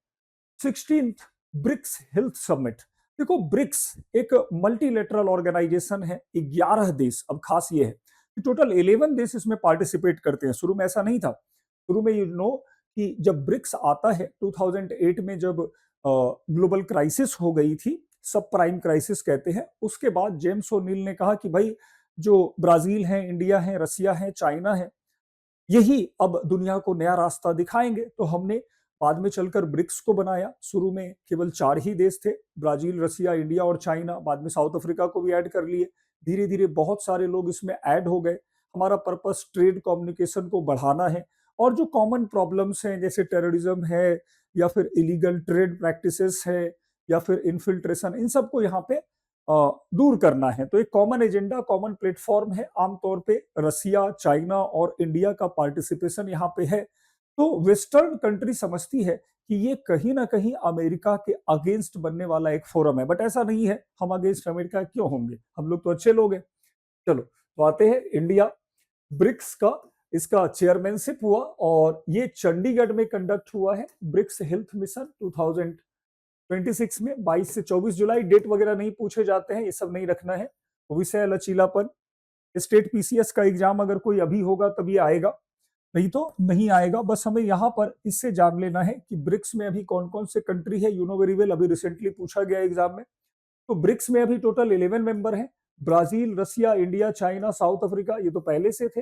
16th BRICS health summit. देखो, ब्रिक्स एक मल्टीलेटरल ऑर्गेनाइजेशन है, 11 देश। अब खास ये है कि टोटल 11 देश इसमें पार्टिसिपेट करते हैं। शुरू में ऐसा नहीं था। शुरू में यू नो कि जब ब्रिक्स आता है 2008 में, जब ग्लोबल क्राइसिस हो गई थी, सब प्राइम क्राइसिस कहते हैं, उसके बाद जेम्स ओ'नील ने कहा कि भाई जो ब्राजील है, इंडिया है, रसिया है, चाइना है, यही अब दुनिया को नया रास्ता दिखाएंगे। तो हमने बाद में चलकर ब्रिक्स को बनाया। शुरू में केवल 4 ही देश थे, ब्राजील, रसिया, इंडिया और चाइना। बाद में साउथ अफ्रीका को भी ऐड कर लिए। धीरे धीरे बहुत सारे लोग इसमें ऐड हो गए। हमारा पर्पस ट्रेड कम्युनिकेशन को बढ़ाना है और जो कॉमन प्रॉब्लम्स हैं जैसे टेररिज्म है या फिर इलीगल ट्रेड प्रैक्टिसेस है या फिर इन्फिल्ट्रेशन, इन सबको यहाँ पे दूर करना है। तो एक कॉमन एजेंडा, कॉमन प्लेटफॉर्म है। आमतौर पे रसिया, चाइना और इंडिया का पार्टिसिपेशन यहाँ पे है। तो वेस्टर्न कंट्री समझती है कि ये कहीं ना कहीं अमेरिका के अगेंस्ट बनने वाला एक फोरम है, बट ऐसा नहीं है। हम अगेंस्ट अमेरिका क्यों होंगे, हम लोग तो अच्छे लोग हैं। चलो, तो आते हैं इंडिया। ब्रिक्स का इसका चेयरमैनशिप हुआ और ये चंडीगढ़ में कंडक्ट हुआ है। ब्रिक्स हेल्थ मिशन 2026 में 22 से 24 जुलाई। डेट वगैरह नहीं पूछे जाते हैं, ये सब नहीं रखना है। विषय लचीलापन। स्टेट पीसीएस का एग्जाम अगर कोई अभी होगा तभी आएगा, नहीं तो नहीं आएगा। बस हमें यहाँ पर इससे जान लेना है कि ब्रिक्स में अभी कौन कौन से कंट्री है। यू नो वेरी वेल, अभी रिसेंटली पूछा गया एग्जाम में। तो ब्रिक्स में अभी टोटल 11 मेंबर हैं। Brazil, Russia, India, China, South Africa, ये तो पहले से थे।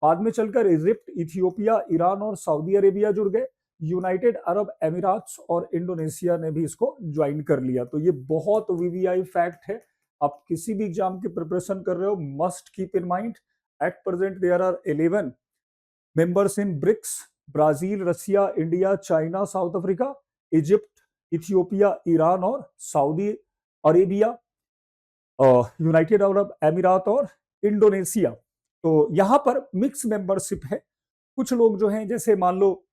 बाद में चलकर इजिप्ट, इथियोपिया, ईरान और सऊदी अरेबिया जुड़ गए। यूनाइटेड अरब एमिराट्स और इंडोनेशिया ने भी इसको ज्वाइन कर लिया। तो ये बहुत वीवीआई फैक्ट है। आप किसी भी एग्जाम की प्रिपरेशन कर रहे हो, must keep in mind at present there are 11 members in BRICS: Brazil, Russia, India, China, South Africa, Egypt, Ethiopia, Iran और Saudi Arabia, United Arab Emirates और इंडोनेशिया। तो यहां पर मिक्स मेंबरशिप है। कुछ लोग जो हैं, जैसे मान लो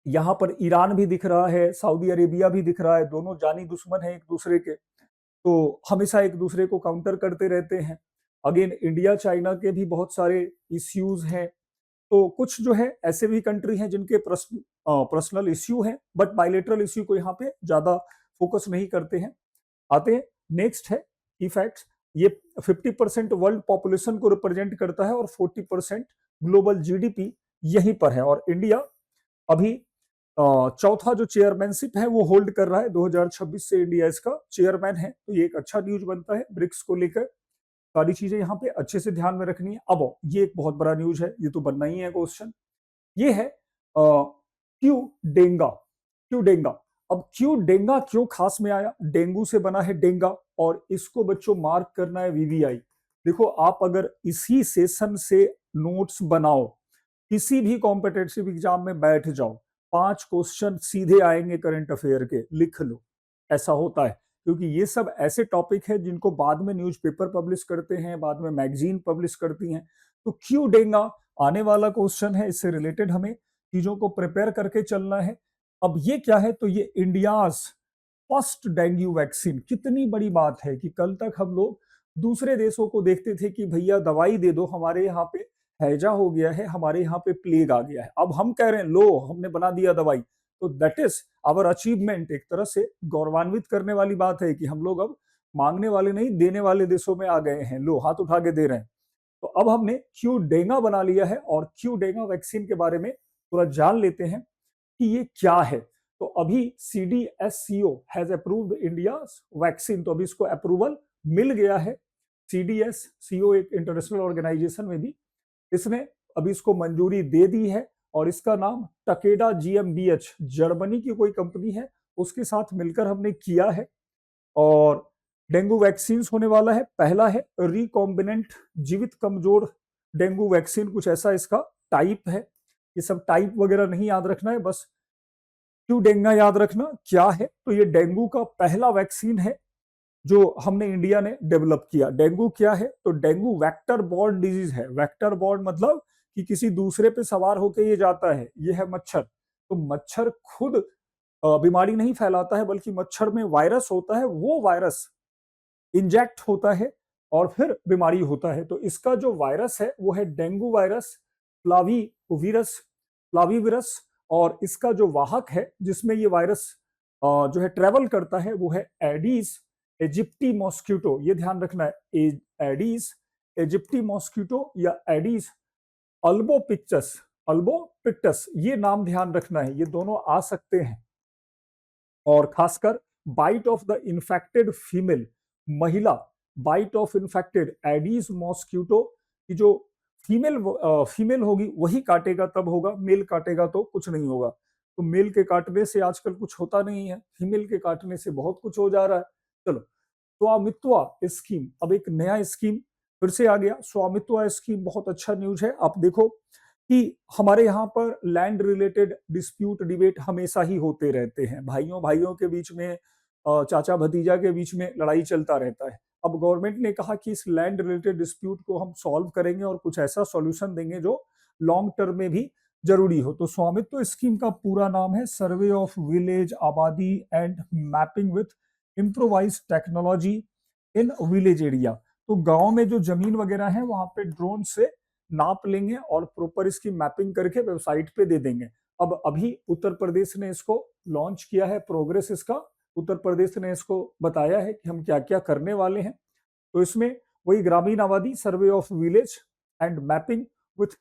यहां पर ईरान भी दिख रहा है, सऊदी अरेबिया भी दिख रहा है, दोनों जानी दुश्मन है एक दूसरे के, तो हमेशा एक दूसरे को काउंटर करते रहते हैं। अगेन इंडिया चाइना के भी बहुत सारे इश्यूज हैं। तो कुछ जो है ऐसे भी कंट्री हैं जिनके पर्सनल इश्यू हैं, बट बायलेटरल इश्यू को यहाँ पे ज्यादा फोकस नहीं करते हैं। आते हैं, नेक्स्ट है इफेक्ट्स। ये 50% वर्ल्ड पॉपुलेशन को रिप्रेजेंट करता है और 40% ग्लोबल जीडीपी यहीं पर है। और इंडिया अभी चौथा जो चेयरमैनशिप है वो होल्ड कर रहा है। 2026 से इंडिया इसका चेयरमैन है। तो ये एक अच्छा न्यूज बनता है ब्रिक्स को लेकर। सारी चीजें यहाँ पे अच्छे से ध्यान में रखनी है। अब ये एक बहुत बड़ा न्यूज है, ये तो बनना ही है क्वेश्चन। ये है क्यू डेंगा। क्यू डेंगा। अब क्यू डेंगा क्यों खास में आया? डेंगू से बना है डेंगा और इसको बच्चों मार्क करना है वीवीआई। देखो, आप अगर इसी सेशन से नोट्स बनाओ, किसी भी कॉम्पिटेटिव एग्जाम में बैठ जाओ, 5 क्वेश्चन सीधे आएंगे करंट अफेयर के, लिख लो। ऐसा होता है क्योंकि ये सब ऐसे टॉपिक है जिनको बाद में न्यूज़पेपर पब्लिश करते हैं, बाद में मैगजीन पब्लिश करती हैं। तो क्यों डेंगा आने वाला क्वेश्चन है, इससे रिलेटेड हमें चीजों को प्रिपेयर करके चलना है। अब ये क्या है? तो ये इंडियाज फर्स्ट डेंगू वैक्सीन। कितनी बड़ी बात है कि कल तक हम लोग दूसरे देशों को देखते थे कि भैया दवाई दे दो, हमारे यहाँ पे हैजा हो गया है, हमारे यहाँ पे प्लेग आ गया है। अब हम कह रहे हैं लो हमने बना दिया दवाई। तो दैट इज आवर अचीवमेंट। एक तरह से गौरवान्वित करने वाली बात है कि हम लोग अब मांगने वाले नहीं, देने वाले देशों में आ गए हैं। लो, हाथ उठा के दे रहे हैं। तो अब हमने क्यू डेंगा बना लिया है और क्यू डेंगा वैक्सीन के बारे में थोड़ा जान लेते हैं कि ये क्या है। तो अभी CDSCO has approved India vaccine. तो अभी इसको अप्रूवल मिल गया है। CDSCO एक इंटरनेशनल ऑर्गेनाइजेशन में भी इसने अभी इसको मंजूरी दे दी है और इसका नाम टकेडा GmbH, जर्मनी की कोई कंपनी है, उसके साथ मिलकर हमने किया है। और डेंगू वैक्सीन होने वाला है। पहला है रिकॉम्बिनेंट जीवित कमजोर डेंगू वैक्सीन, कुछ ऐसा इसका टाइप है। ये सब टाइप वगैरह नहीं याद रखना है, बस क्यों डेंगा याद रखना क्या है। तो ये डेंगू का पहला वैक्सीन है जो हमने इंडिया ने डेवलप किया। डेंगू क्या है? तो डेंगू वेक्टर बॉर्न डिजीज है। वेक्टर बॉर्न मतलब कि किसी दूसरे पे सवार होकर ये जाता है। ये है मच्छर। तो मच्छर खुद बीमारी नहीं फैलाता है, बल्कि मच्छर में वायरस होता है, वो वायरस इंजेक्ट होता है और फिर बीमारी होता है। तो इसका जो वायरस है वो है डेंगू वायरस फ्लावीविरस फ्लावीविरस। और इसका जो वाहक है जिसमें ये वायरस जो है ट्रेवल करता है वो है एडीज इजिप्टी मॉस्किटो। ये ध्यान रखना है, एडीज इजिप्टी मॉस्किटो या एडीज अल्बोपिक्टस, ये नाम ध्यान रखना है, ये दोनों आ सकते हैं। और खासकर bite of the infected female, महिला bite of infected Aedes mosquito की जो फीमेल होगी वही काटेगा तब होगा, मेल काटेगा तो कुछ नहीं होगा। तो मेल के काटने से आजकल कुछ होता नहीं है, फीमेल के काटने से बहुत कुछ हो जा रहा है। चलो, स्वामित्व स्कीम, अब एक नया स्कीम फिर से आ गया। स्वामित्व स्कीम बहुत अच्छा न्यूज है। आप देखो कि हमारे यहाँ पर लैंड रिलेटेड डिस्प्यूट डिबेट हमेशा ही होते रहते हैं, भाइयों भाइयों के बीच में, चाचा भतीजा के बीच में लड़ाई चलता रहता है। अब गवर्नमेंट ने कहा कि इस लैंड रिलेटेड डिस्प्यूट को हम सॉल्व करेंगे और कुछ ऐसा सॉल्यूशन देंगे जो लॉन्ग टर्म में भी जरूरी हो। तो स्वामित्व स्कीम का पूरा नाम है सर्वे ऑफ विलेज आबादी and mapping with improvise technology in village area. तो गांव में जो जमीन वगैरह है वहां पे ड्रोन से नाप लेंगे और प्रॉपर इसकी मैपिंग करके वेबसाइट पे दे देंगे। अब अभी उत्तर प्रदेश ने इसको लॉन्च किया है, प्रोग्रेस इसका उत्तर प्रदेश ने इसको बताया है कि हम क्या क्या करने वाले हैं। तो इसमें वही ग्रामीण आबादी survey of village and mapping with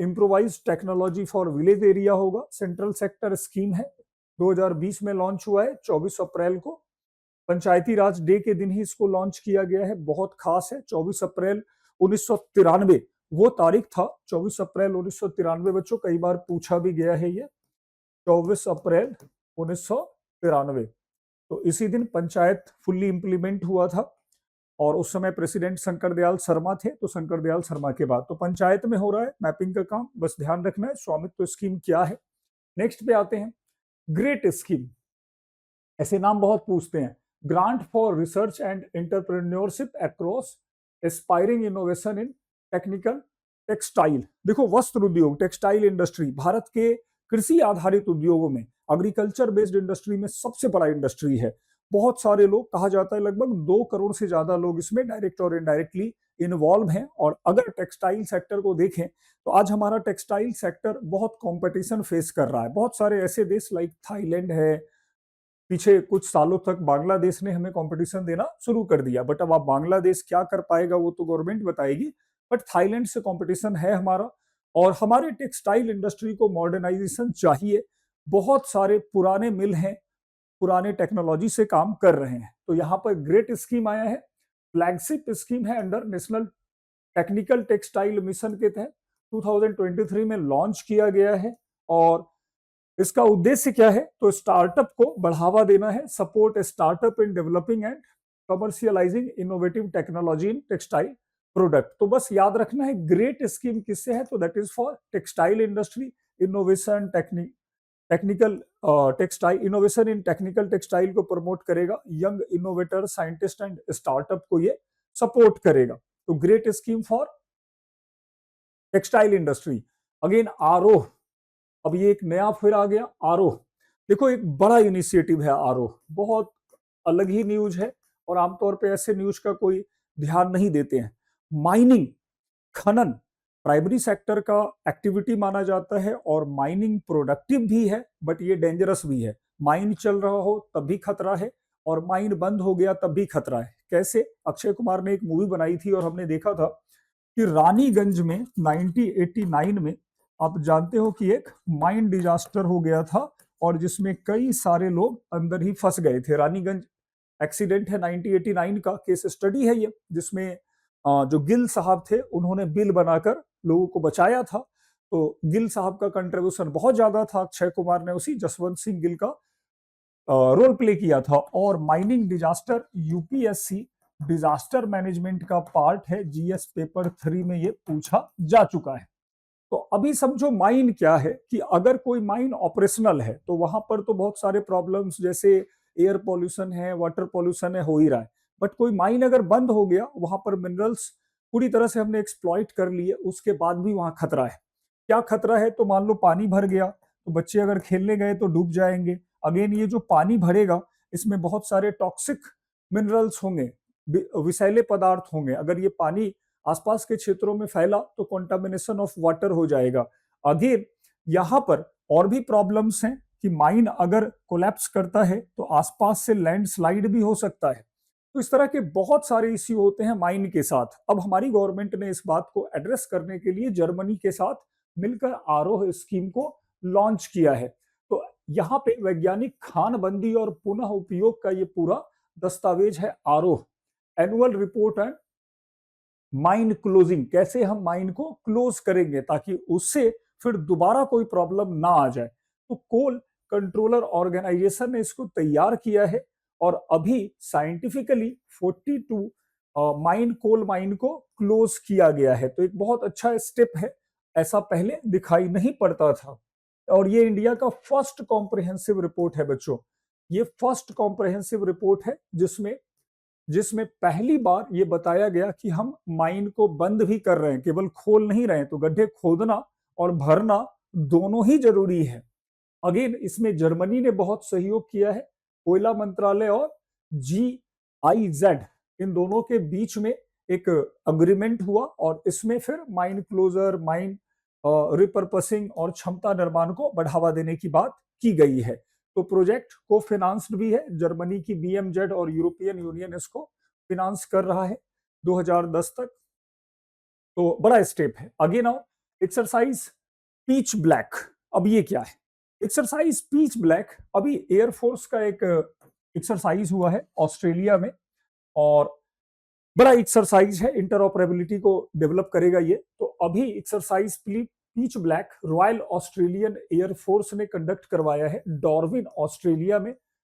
improvise technology for village area होगा। सेंट्रल सेक्टर स्कीम है, 2020 में लॉन्च हुआ है, 24 अप्रैल को। पंचायती राज डे के दिन ही इसको लॉन्च किया गया है, बहुत खास है। 24 अप्रैल 1993 वो तारीख था, 24 अप्रैल 1993। बच्चों कई बार पूछा भी गया है ये, 24 अप्रैल 1993। तो इसी दिन पंचायत फुल्ली इंप्लीमेंट हुआ था और उस समय प्रेसिडेंट शंकर दयाल शर्मा थे। तो शंकर दयाल शर्मा के बाद तो पंचायत में हो रहा है मैपिंग का काम, बस ध्यान रखना है स्वामित्व स्कीम क्या है। नेक्स्ट पे आते हैं, ग्रेट स्कीम। ऐसे नाम बहुत पूछते हैं। Grant for research and entrepreneurship across aspiring innovation in technical textile. देखो, वस्त्र उद्योग, टेक्सटाइल इंडस्ट्री भारत के कृषि आधारित उद्योगों में, एग्रीकल्चर बेस्ड इंडस्ट्री में सबसे बड़ा इंडस्ट्री है। बहुत सारे लोग, कहा जाता है लगभग 2 करोड़ से ज्यादा लोग इसमें डायरेक्ट और इनडायरेक्टली इन्वॉल्व हैं। और अगर टेक्सटाइल सेक्टर को देखें तो आज हमारा टेक्सटाइल सेक्टर बहुत कंपटीशन फेस कर रहा है। बहुत सारे ऐसे देश लाइक थाईलैंड है, पीछे कुछ सालों तक बांग्लादेश ने हमें कंपटीशन देना शुरू कर दिया, बट अब आप बांग्लादेश क्या कर पाएगा वो तो गवर्नमेंट बताएगी। बट थाईलैंड से कंपटीशन है हमारा। और हमारे टेक्सटाइल इंडस्ट्री को मॉडर्नाइजेशन चाहिए। बहुत सारे पुराने मिल हैं, पुराने टेक्नोलॉजी से काम कर रहे हैं। तो यहाँ पर ग्रेट स्कीम आया है, फ्लैगशिप स्कीम है under national technical textile mission के तहत 2023 में लॉन्च किया गया है। और इसका उद्देश्य क्या है? तो स्टार्टअप को बढ़ावा देना है, support startup in developing and commercialising innovative technology in textile product. तो बस याद रखना है ग्रेट स्कीम किससे है, तो that is for textile industry, innovation technical textile, innovation in technical textile को प्रमोट करेगा। Young innovator, scientist and startup को ये सपोर्ट करेगा। तो great scheme for textile industry. Again आरोह, अब ये एक नया फिर आ गया आरोह। देखो, एक बड़ा इनिशिएटिव है आरोह, बहुत अलग ही न्यूज है और आमतौर पे ऐसे न्यूज का कोई ध्यान नहीं देते हैं। माइनिंग, खनन प्राइमरी सेक्टर का एक्टिविटी माना जाता है और माइनिंग प्रोडक्टिव भी है, बट ये डेंजरस भी है। माइन चल रहा हो तब भी खतरा है और माइन बंद हो गया तब भी खतरा है। कैसे? अक्षय कुमार ने एक मूवी बनाई थी और हमने देखा था कि रानीगंज में 1989 में आप जानते हो कि एक माइन डिजास्टर हो गया था और जिसमें कई सारे लोग अंदर ही फंस गए थे। रानीगंज एक्सीडेंट है 1989 का, केस स्टडी है ये, जिसमें जो गिल साहब थे उन्होंने बिल बनाकर लोगों को बचाया था। तो गिल साहब का कंट्रीब्यूशन बहुत ज्यादा था। अक्षय कुमार ने उसी जसवंत सिंह गिल का रोल प्ले किया था। और mining disaster UPSC disaster management का पार्ट है। जीएस पेपर 3 में ये पूछा जा चुका है। तो अभी समझो माइन क्या है कि अगर कोई माइन ऑपरेशनल है तो वहां पर तो बहुत सारे प्रॉब्लम्स जैसे एयर पॉल्यूशन है, वाटर पॉल्यूशन है, हो ही रहा है। बट कोई माइन अगर बंद हो गया, वहां पर मिनरल्स पूरी तरह से हमने एक्सप्लॉइट कर लिए, उसके बाद भी वहां खतरा है। क्या खतरा है? तो मान लो पानी भर गया तो बच्चे अगर खेलने गए तो डूब जाएंगे। अगेन ये जो पानी भरेगा इसमें बहुत सारे टॉक्सिक मिनरल्स होंगे, विषैले पदार्थ होंगे। अगर ये पानी आसपास के क्षेत्रों में फैला तो कॉन्टामिनेशन ऑफ वाटर हो जाएगा। अगेन यहाँ पर और भी प्रॉब्लम्स हैं कि माइन अगर कोलैप्स करता है तो आसपास से लैंडस्लाइड भी हो सकता है। तो इस तरह के बहुत सारे इश्यू होते हैं माइन के साथ। अब हमारी गवर्नमेंट ने इस बात को एड्रेस करने के लिए जर्मनी के साथ मिलकर आरोह स्कीम को लॉन्च किया है। तो यहाँ पे वैज्ञानिक खानबंदी और पुनः उपयोग का ये पूरा दस्तावेज है आरोह, annual report and mine closing. कैसे हम माइन को क्लोज करेंगे ताकि उससे फिर दोबारा कोई प्रॉब्लम ना आ जाए। तो कोल कंट्रोलर ऑर्गेनाइजेशन ने इसको तैयार किया है और अभी साइंटिफिकली 42 कोल माइन को क्लोज किया गया है। तो एक बहुत अच्छा स्टेप है, ऐसा पहले दिखाई नहीं पड़ता था। और ये इंडिया का फर्स्ट कॉम्प्रिहेंसिव रिपोर्ट है बच्चों। ये फर्स्ट कॉम्प्रिहेंसिव रिपोर्ट है जिसमें पहली बार ये बताया गया कि हम माइन को बंद भी कर रहे हैं, केवल खोल नहीं रहे हैं। तो गड्ढे खोदना और भरना दोनों ही जरूरी है। अगेन इसमें जर्मनी ने बहुत सहयोग किया है। कोयला मंत्रालय और GIZ इन दोनों के बीच में एक अग्रीमेंट हुआ और इसमें फिर माइन क्लोजर, माइन रिपर्पसिंग और क्षमता निर्माण को बढ़ावा देने की बात की गई है। तो प्रोजेक्ट को फिनांस्ड भी है। जर्मनी की BMZ और यूरोपियन यूनियन इसको फिनांस कर रहा है 2010 तक। तो बड़ा स्टेप है। आगे नाउ एक्सरसाइज पीच ब्लैक। अब ये क्या है? एक्सरसाइज पीच ब्लैक अभी एयरफोर्स का एक एक्सरसाइज हुआ है ऑस्ट्रेलिया में और बड़ा एक्सरसाइज है, इंटरऑपरेबिलिटी को डेवलप करेगा ये। तो अभी exercise Pitch Black Royal Australian air force ने कंडक्ट करवाया है डार्विन ऑस्ट्रेलिया में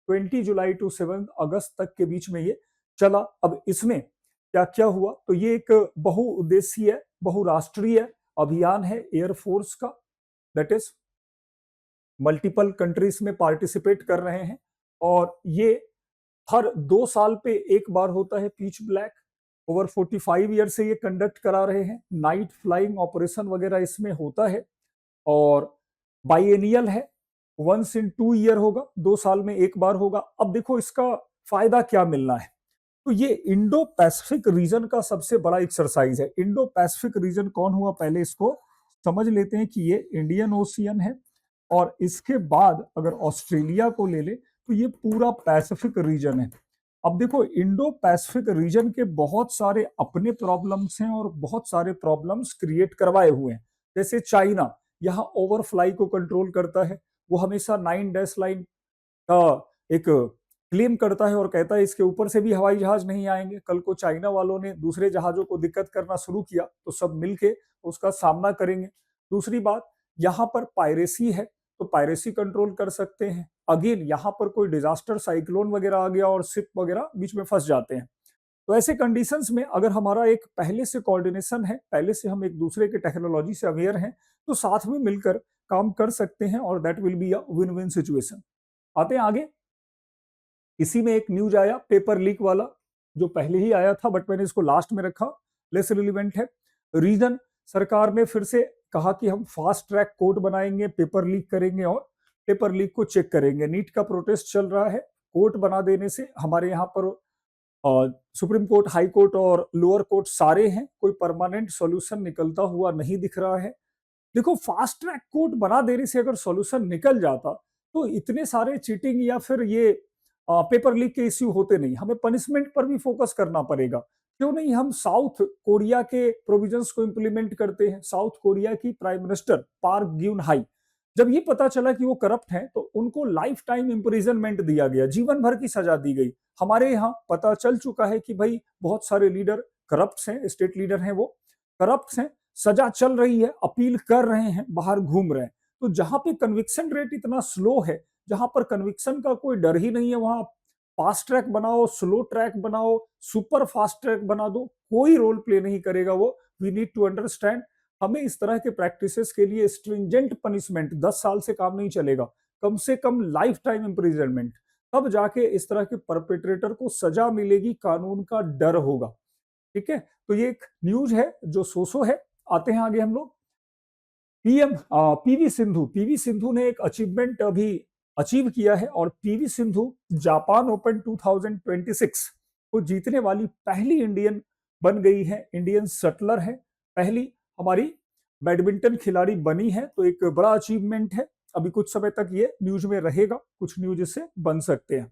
20 जुलाई टू 7 अगस्त तक के बीच में ये चला। अब इसमें क्या क्या हुआ? तो ये एक बहुउद्देशीय बहुराष्ट्रीय अभियान है एयरफोर्स का, दैट इज मल्टीपल कंट्रीज में पार्टिसिपेट कर रहे हैं और ये हर 2 साल पे एक बार होता है पीच ब्लैक। ओवर 45 ईयर से ये कंडक्ट करा रहे हैं। नाइट फ्लाइंग ऑपरेशन वगैरह इसमें होता है और बाइएनियल है, वंस इन 2 ईयर होगा, 2 साल में एक बार होगा। अब देखो इसका फायदा क्या मिलना है। तो ये इंडो पैसिफिक रीजन का सबसे बड़ा एक्सरसाइज है। इंडो पैसिफिक रीजन कौन हुआ, पहले इसको समझ लेते हैं कि ये इंडियन ओशियन है और इसके बाद अगर ऑस्ट्रेलिया को ले ले तो ये पूरा पैसिफिक रीजन है। अब देखो इंडो पैसिफिक रीजन के बहुत सारे अपने प्रॉब्लम्स हैं और बहुत सारे प्रॉब्लम्स क्रिएट करवाए हुए हैं। जैसे चाइना यहाँ ओवरफ्लाई को कंट्रोल करता है, वो हमेशा 9 डैश लाइन का एक क्लेम करता है और कहता है इसके ऊपर से भी हवाई जहाज नहीं आएंगे। कल को चाइना वालों ने दूसरे जहाजों को दिक्कत करना शुरू किया तो सब मिलके उसका सामना करेंगे। दूसरी बात, यहाँ पर पायरेसी है तो पायरेसी कंट्रोल कर सकते हैं। अगेन यहाँ पर कोई डिजास्टर साइक्लोन वगैरह आ गया और शिप वगैरह बीच में फंस जाते हैं। तो ऐसे कंडीशंस में अगर हमारा एक पहले से कोऑर्डिनेशन है, पहले से हम एक दूसरे के टेक्नोलॉजी से अवेयर हैं, तो साथ में मिलकर काम कर सकते हैं और that will be a win win situation. आते हैं आगे। इसी में एक न्यूज आया पेपर लीक वाला, जो पहले ही आया था बट मैंने इसको लास्ट में रखा, लेस रिलीवेंट है। रीजन, सरकार ने फिर से कहा कि हम फास्ट ट्रैक कोर्ट बनाएंगे, पेपर लीक करेंगे और पेपर लीक को चेक करेंगे। नीट का प्रोटेस्ट चल रहा है, कोर्ट बना देने से हमारे यहाँ पर सुप्रीम कोर्ट, हाई कोर्ट और लोअर कोर्ट सारे हैं, कोई परमानेंट सॉल्यूशन निकलता हुआ नहीं दिख रहा है। देखो फास्ट ट्रैक कोर्ट बना देने से अगर सॉल्यूशन निकल जाता तो इतने सारे चीटिंग या फिर ये पेपर लीक के इश्यू होते नहीं। हमें पनिशमेंट पर भी फोकस करना पड़ेगा। क्यों नहीं हम साउथ कोरिया के प्रोविजंस को इंप्लीमेंट करते हैं। साउथ कोरिया की प्राइम मिनिस्टर पार्क ग्यून हाई, जब ये पता चला कि वो करप्ट हैं तो उनको लाइफ टाइम इंप्रिजनमेंट दिया गया, जीवन भर की सजा दी गई। हमारे यहाँ पता चल चुका है कि भाई बहुत सारे लीडर करप्ट हैं, स्टेट लीडर हैं वो करप्ट हैं, सजा चल रही है, अपील कर रहे हैं, बाहर घूम रहे हैं। तो जहां पे कन्विक्शन रेट इतना स्लो है, जहां पर कन्विक्शन का कोई डर ही नहीं है, वहां फास्ट ट्रैक बनाओ, स्लो ट्रैक बनाओ, सुपर फास्ट ट्रैक बना दो, कोई रोल प्ले नहीं करेगा वो। वी नीड टू अंडरस्टैंड, हमें इस तरह के प्रैक्टिसेस के लिए स्ट्रिंजेंट पनिशमेंट, 10 साल से काम नहीं चलेगा, कम से कम लाइफ टाइम इंप्रिजनमेंट, तब जाके इस तरह के परपेट्रेटर को सजा मिलेगी, कानून का डर होगा। ठीक है, तो ये एक न्यूज है जो सोसो है। आते हैं आगे हम लोग। पीवी सिंधु ने एक अचीवमेंट अभी अचीव किया है, और पीवी सिंधु जापान ओपन 2026 को जीतने वाली पहली इंडियन बन गई है, इंडियन शटलर है, पहली हमारी बैडमिंटन खिलाड़ी बनी है। तो एक बड़ा अचीवमेंट है। अभी कुछ समय तक ये न्यूज में रहेगा, कुछ न्यूज इससे बन सकते हैं।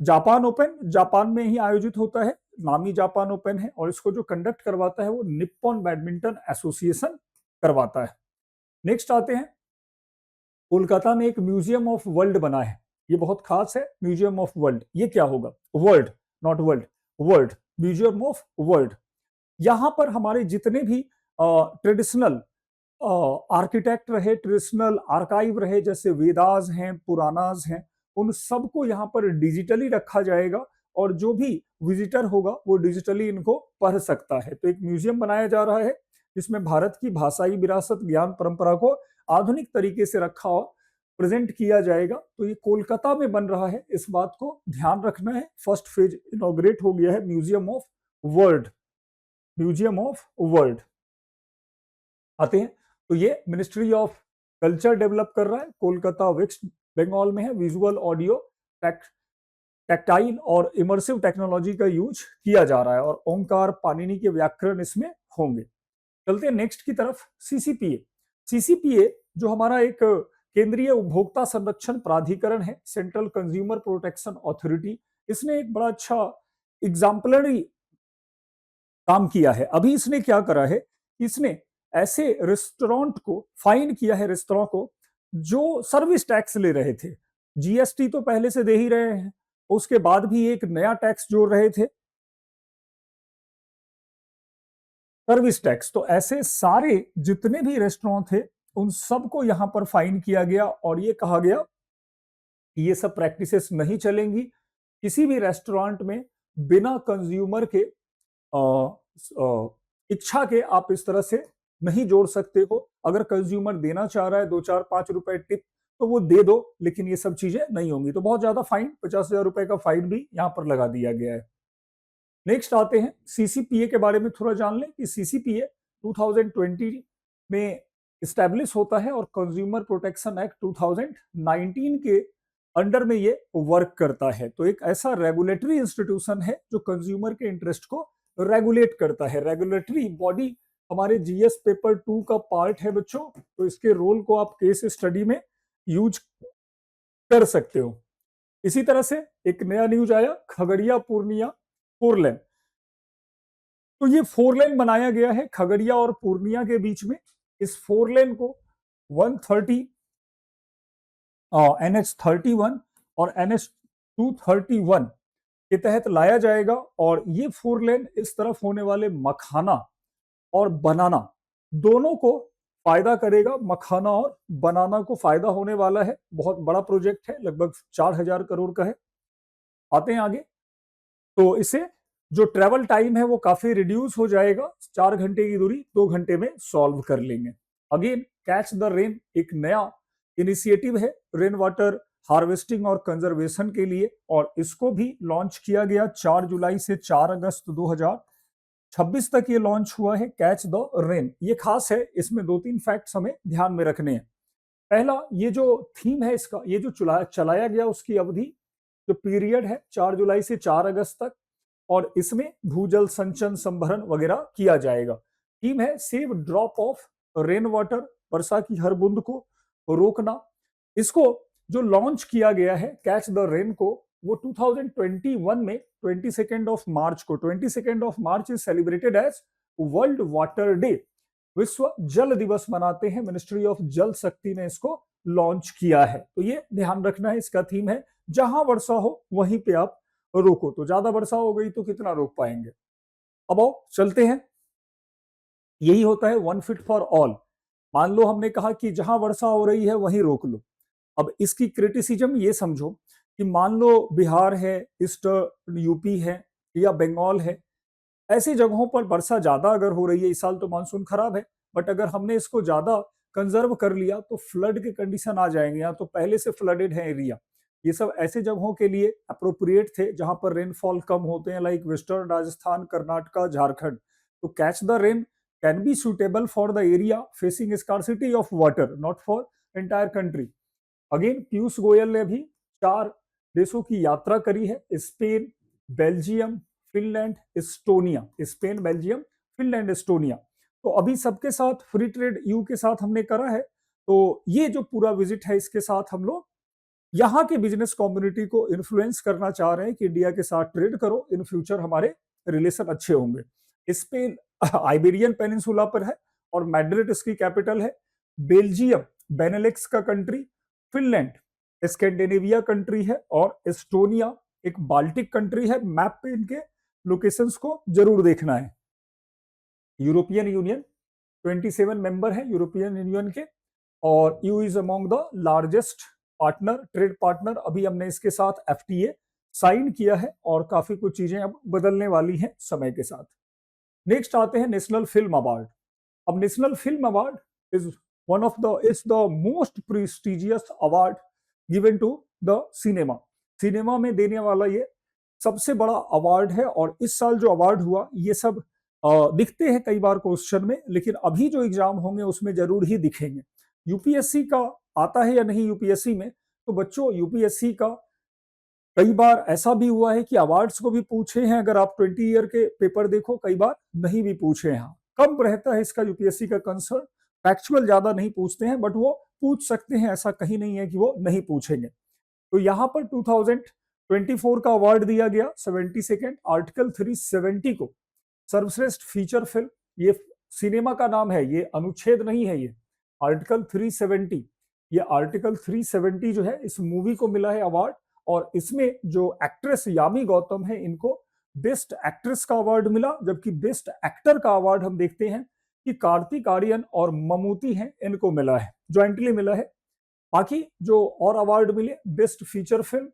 जापान ओपन जापान में ही आयोजित होता है, नामी जापान ओपन है, और इसको जो कंडक्ट करवाता है वो निप्पॉन बैडमिंटन एसोसिएशन करवाता है। नेक्स्ट आते हैं, कोलकाता में एक म्यूजियम ऑफ वर्ल्ड बना है, ये बहुत खास है, म्यूजियम ऑफ वर्ल्ड। ये क्या होगा? World, not world, world, museum of world. यहां पर हमारे जितने भी ट्रेडिशनल आर्किटेक्ट रहे, ट्रेडिशनल आर्काइव रहे, जैसे वेदास हैं, पुरानास हैं, उन सबको यहाँ पर डिजिटली रखा जाएगा, और जो भी विजिटर होगा वो डिजिटली इनको पढ़ सकता है। तो एक म्यूजियम बनाया जा रहा है जिसमें भारत की भाषाई विरासत, ज्ञान परंपरा को आधुनिक तरीके से रखा और प्रेजेंट किया जाएगा। तो ये कोलकाता में बन रहा है, इस बात को ध्यान रखना है। फर्स्ट फेज इनॉग्रेट हो गया है, museum of world, museum of world. आते हैं, तो ये मिनिस्ट्री ऑफ कल्चर डेवलप कर रहा है, कोलकाता वेस्ट बंगाल में है। विजुअल, ऑडियो, टैक्टाइल और इमर्सिव टेक्नोलॉजी का यूज किया जा रहा है, और ओंकार, पाणिनि के व्याकरण इसमें होंगे। चलते हैं नेक्स्ट की तरफ। सीसीपीए, सीसीपीए जो हमारा एक केंद्रीय उपभोक्ता संरक्षण प्राधिकरण है, सेंट्रल कंज्यूमर प्रोटेक्शन अथॉरिटी, इसने एक बड़ा अच्छा एग्जाम्पलरी काम किया है। अभी इसने क्या करा है, इसने ऐसे रेस्टोरेंट को फाइन किया है, रेस्टोरेंट को जो सर्विस टैक्स ले रहे थे। जीएसटी तो पहले से दे ही रहे हैं, उसके बाद भी एक नया टैक्स जोड़ रहे थे, सर्विस टैक्स। तो ऐसे सारे जितने भी रेस्टोरेंट थे उन सबको यहां पर फाइन किया गया, और ये कहा गया कि ये सब प्रैक्टिसेस नहीं चलेंगी किसी भी रेस्टोरेंट में, बिना कंज्यूमर के इच्छा के आप इस तरह से नहीं जोड़ सकते हो। अगर कंज्यूमर देना चाह रहा है 2-4-5 रुपए टिप तो वो दे दो, लेकिन ये सब चीजें नहीं होंगी। तो बहुत ज्यादा फाइन, 50,000 रुपए का फाइन भी यहां पर लगा दिया गया है। नेक्स्ट आते हैं, सीसीपीए के बारे में थोड़ा जान लें कि सीसीपीए 2020 में इस्टेब्लिश होता है, और कंज्यूमर प्रोटेक्शन एक्ट 2019 के अंडर में ये वर्क करता है। तो एक ऐसा रेगुलेटरी इंस्टीट्यूशन है जो कंज्यूमर के इंटरेस्ट को रेगुलेट करता है। रेगुलेटरी बॉडी हमारे जीएस पेपर 2 का पार्ट है बच्चों, तो इसके रोल को आप केस स्टडी में यूज कर सकते हो। इसी तरह से एक नया न्यूज आया, खगड़िया पूर्णिया 4 लेन। तो ये 4 लेन बनाया गया है खगड़िया और पूर्णिया के बीच में। इस 4 लेन को 130 NH31 और NH231 के तहत लाया जाएगा, और ये 4 लेन इस तरफ होने वाले मखाना और बनाना दोनों को फायदा करेगा। मखाना और बनाना को फायदा होने वाला है। बहुत बड़ा प्रोजेक्ट है, लगभग 4,000 करोड़ का है। आते हैं आगे, तो इससे जो ट्रेवल टाइम है वो काफी रिड्यूस हो जाएगा, 4 घंटे की दूरी 2 घंटे में सॉल्व कर लेंगे। अगेन कैच द रेन एक नया इनिशिएटिव है रेन वाटर हार्वेस्टिंग और कंजर्वेशन के लिए, और इसको भी लॉन्च किया गया 4 जुलाई से 4 अगस्त 2026 तक ये लॉन्च हुआ है, कैच द रेन। ये खास है, इसमें 2-3 फैक्ट्स हमें ध्यान में रखने हैं। पहला, ये जो थीम है इसका, ये जो चलाया गया उसकी अवधि, जो पीरियड है 4 जुलाई से 4 अगस्त तक, और इसमें भूजल संचयन, संभरण वगैरह किया जाएगा। थीम है save drop of rain water, वर्षा की हर बूंद को रोकना। इसको जो लॉन्च किया गया है कैच द रेन को, वो 2021 में 22 मार्च को, 22 March is celebrated as World Water Day, विश्व जल दिवस मनाते हैं। मिनिस्ट्री ऑफ जल शक्ति ने इसको लॉन्च किया है। तो ये ध्यान रखना है, इसका थीम है जहां वर्षा हो वहीं पे आप रोको। तो ज्यादा वर्षा हो गई तो कितना रोक पाएंगे। अब आओ चलते हैं, यही होता है वन फिट फॉर ऑल। मान लो हमने कहा कि जहां वर्षा हो रही है वहीं रोक लो। अब इसकी क्रिटिसिज्म ये समझो कि मान लो बिहार है, ईस्ट यूपी है या बंगाल है, ऐसी जगहों पर वर्षा ज्यादा अगर हो रही है, इस साल तो मानसून खराब है, बट अगर हमने इसको ज्यादा कंजर्व कर लिया तो फ्लड के कंडीशन आ जाएंगे, या तो पहले से फ्लडेड है एरिया। ये सब ऐसे जगहों के लिए अप्रोप्रिएट थे जहां पर रेनफॉल कम होते हैं, लाइक वेस्टर्न राजस्थान, कर्नाटका, झारखंड। तो catch the rain can be suitable for the area facing scarcity of water, not for entire country. Again Piyush Goyal ने भी 4 देशों की यात्रा करी है, Spain, Belgium, Finland, Estonia. Spain, Belgium, Finland, Estonia. तो अभी सबके साथ फ्री ट्रेड यू के साथ हमने करा है। तो ये जो पूरा विजिट है, इसके साथ हम लोग यहाँ के बिजनेस कम्युनिटी को इन्फ्लुएंस करना चाह रहे हैं कि इंडिया के साथ ट्रेड करो, इन फ्यूचर हमारे रिलेशन अच्छे होंगे। स्पेन आइबेरियन पेनिनसुला पर है और मैड्रिड इसकी कैपिटल है। बेल्जियम बेनेलेक्स का कंट्री, फिनलैंड स्कैंडिनेविया कंट्री है, और एस्टोनिया एक बाल्टिक कंट्री है। मैप पे इनके लोकेशंस को जरूर देखना है। यूरोपियन यूनियन 27 मेंबर है यूरोपियन यूनियन के, और you is among the largest partner, trade partner. अभी हमने इसके साथ एफटीए साइन किया है और काफी कुछ चीजें अब बदलने वाली हैं समय के साथ। नेक्स्ट आते हैं नेशनल फिल्म अवार्ड। अब national film award is one of the is the most prestigious award given to the cinema. Cinema में देने वाला ये सबसे बड़ा अवार्ड है, और इस साल जो अवार्ड हुआ ये सब दिखते हैं कई बार क्वेश्चन में, लेकिन अभी जो एग्जाम होंगे उसमें जरूर ही दिखेंगे। यूपीएससी का आता है या नहीं यूपीएससी में, तो बच्चों यूपीएससी का कई बार ऐसा भी हुआ है कि अवार्ड्स को भी पूछे हैं। अगर आप 20 ईयर के पेपर देखो, कई बार नहीं भी पूछे हैं। कम रहता है इसका यूपीएससी का कंसर्न, फैक्चुअल ज्यादा नहीं पूछते हैं, बट वो पूछ सकते हैं, ऐसा कहीं नहीं है कि वो नहीं पूछेंगे। तो यहाँ पर 2024 का अवार्ड दिया गया 72nd आर्टिकल 370 को, सर्वश्रेष्ठ फीचर फिल्म। ये सिनेमा का नाम है, ये अनुच्छेद नहीं है, ये आर्टिकल 370। ये आर्टिकल 370 जो है इस मूवी को मिला है अवार्ड, और इसमें जो एक्ट्रेस यामी गौतम है, इनको बेस्ट एक्ट्रेस का अवार्ड मिला, जबकि बेस्ट एक्टर का अवार्ड हम देखते हैं कि कार्तिक आर्यन और ममूटी हैं, इनको मिला है, ज्वाइंटली मिला है। बाकी जो और अवार्ड मिले, best feature film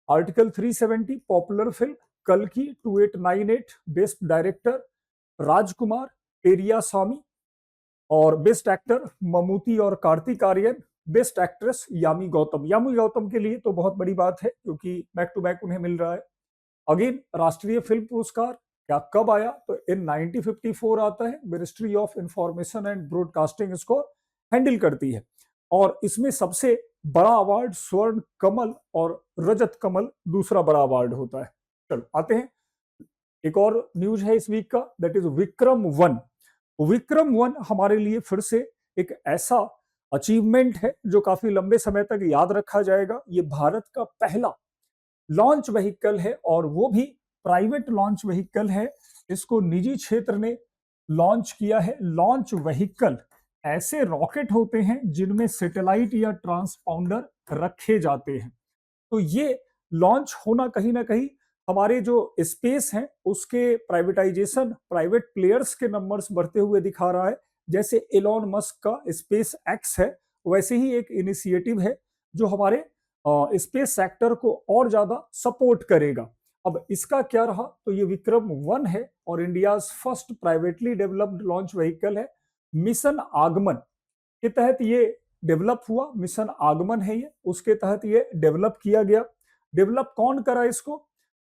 article 370, popular film कल की 2898, बेस्ट डायरेक्टर राजकुमार पेरियासामी, और बेस्ट एक्टर ममूटी और कार्तिक आर्यन, बेस्ट एक्ट्रेस यामी गौतम। यामी गौतम के लिए तो बहुत बड़ी बात है क्योंकि बैक टू बैक उन्हें मिल रहा है। अगेन राष्ट्रीय फिल्म पुरस्कार क्या कब आया, तो इन 1954 आता है। Ministry of information and broadcasting इसको हैंडल करती है, और इसमें सबसे बड़ा अवार्ड स्वर्ण कमल और रजत कमल दूसरा बड़ा अवार्ड होता है। चलो आते हैं, एक और न्यूज है इस वीक का, दैट इज विक्रम 1। विक्रम 1 हमारे लिए फिर से एक ऐसा अचीवमेंट है जो काफी लंबे समय तक याद रखा जाएगा। ये भारत का पहला लॉन्च व्हीकल है, और वो भी प्राइवेट लॉन्च व्हीकल है। इसको निजी क्षेत्र ने लॉन्च किया है। लॉन्च व्हीकल ऐसे रॉकेट होते हैं जिनमें सैटेलाइट या ट्रांसपाउंडर रखे जाते हैं। तो ये लॉन्च होना कहीं ना कहीं हमारे जो स्पेस है उसके प्राइवेटाइजेशन, प्राइवेट प्लेयर्स के नंबर्स बढ़ते हुए दिखा रहा है। जैसे एलॉन मस्क का स्पेस एक्स है, वैसे ही एक इनिशिएटिव है जो हमारे स्पेस सेक्टर को और ज्यादा सपोर्ट करेगा। अब इसका क्या रहा, तो ये विक्रम 1 है और India first privately developed launch vehicle है। मिशन आगमन के तहत ये डेवलप हुआ। मिशन आगमन है ये, उसके तहत ये डेवलप किया गया। डेवलप कौन करा इसको,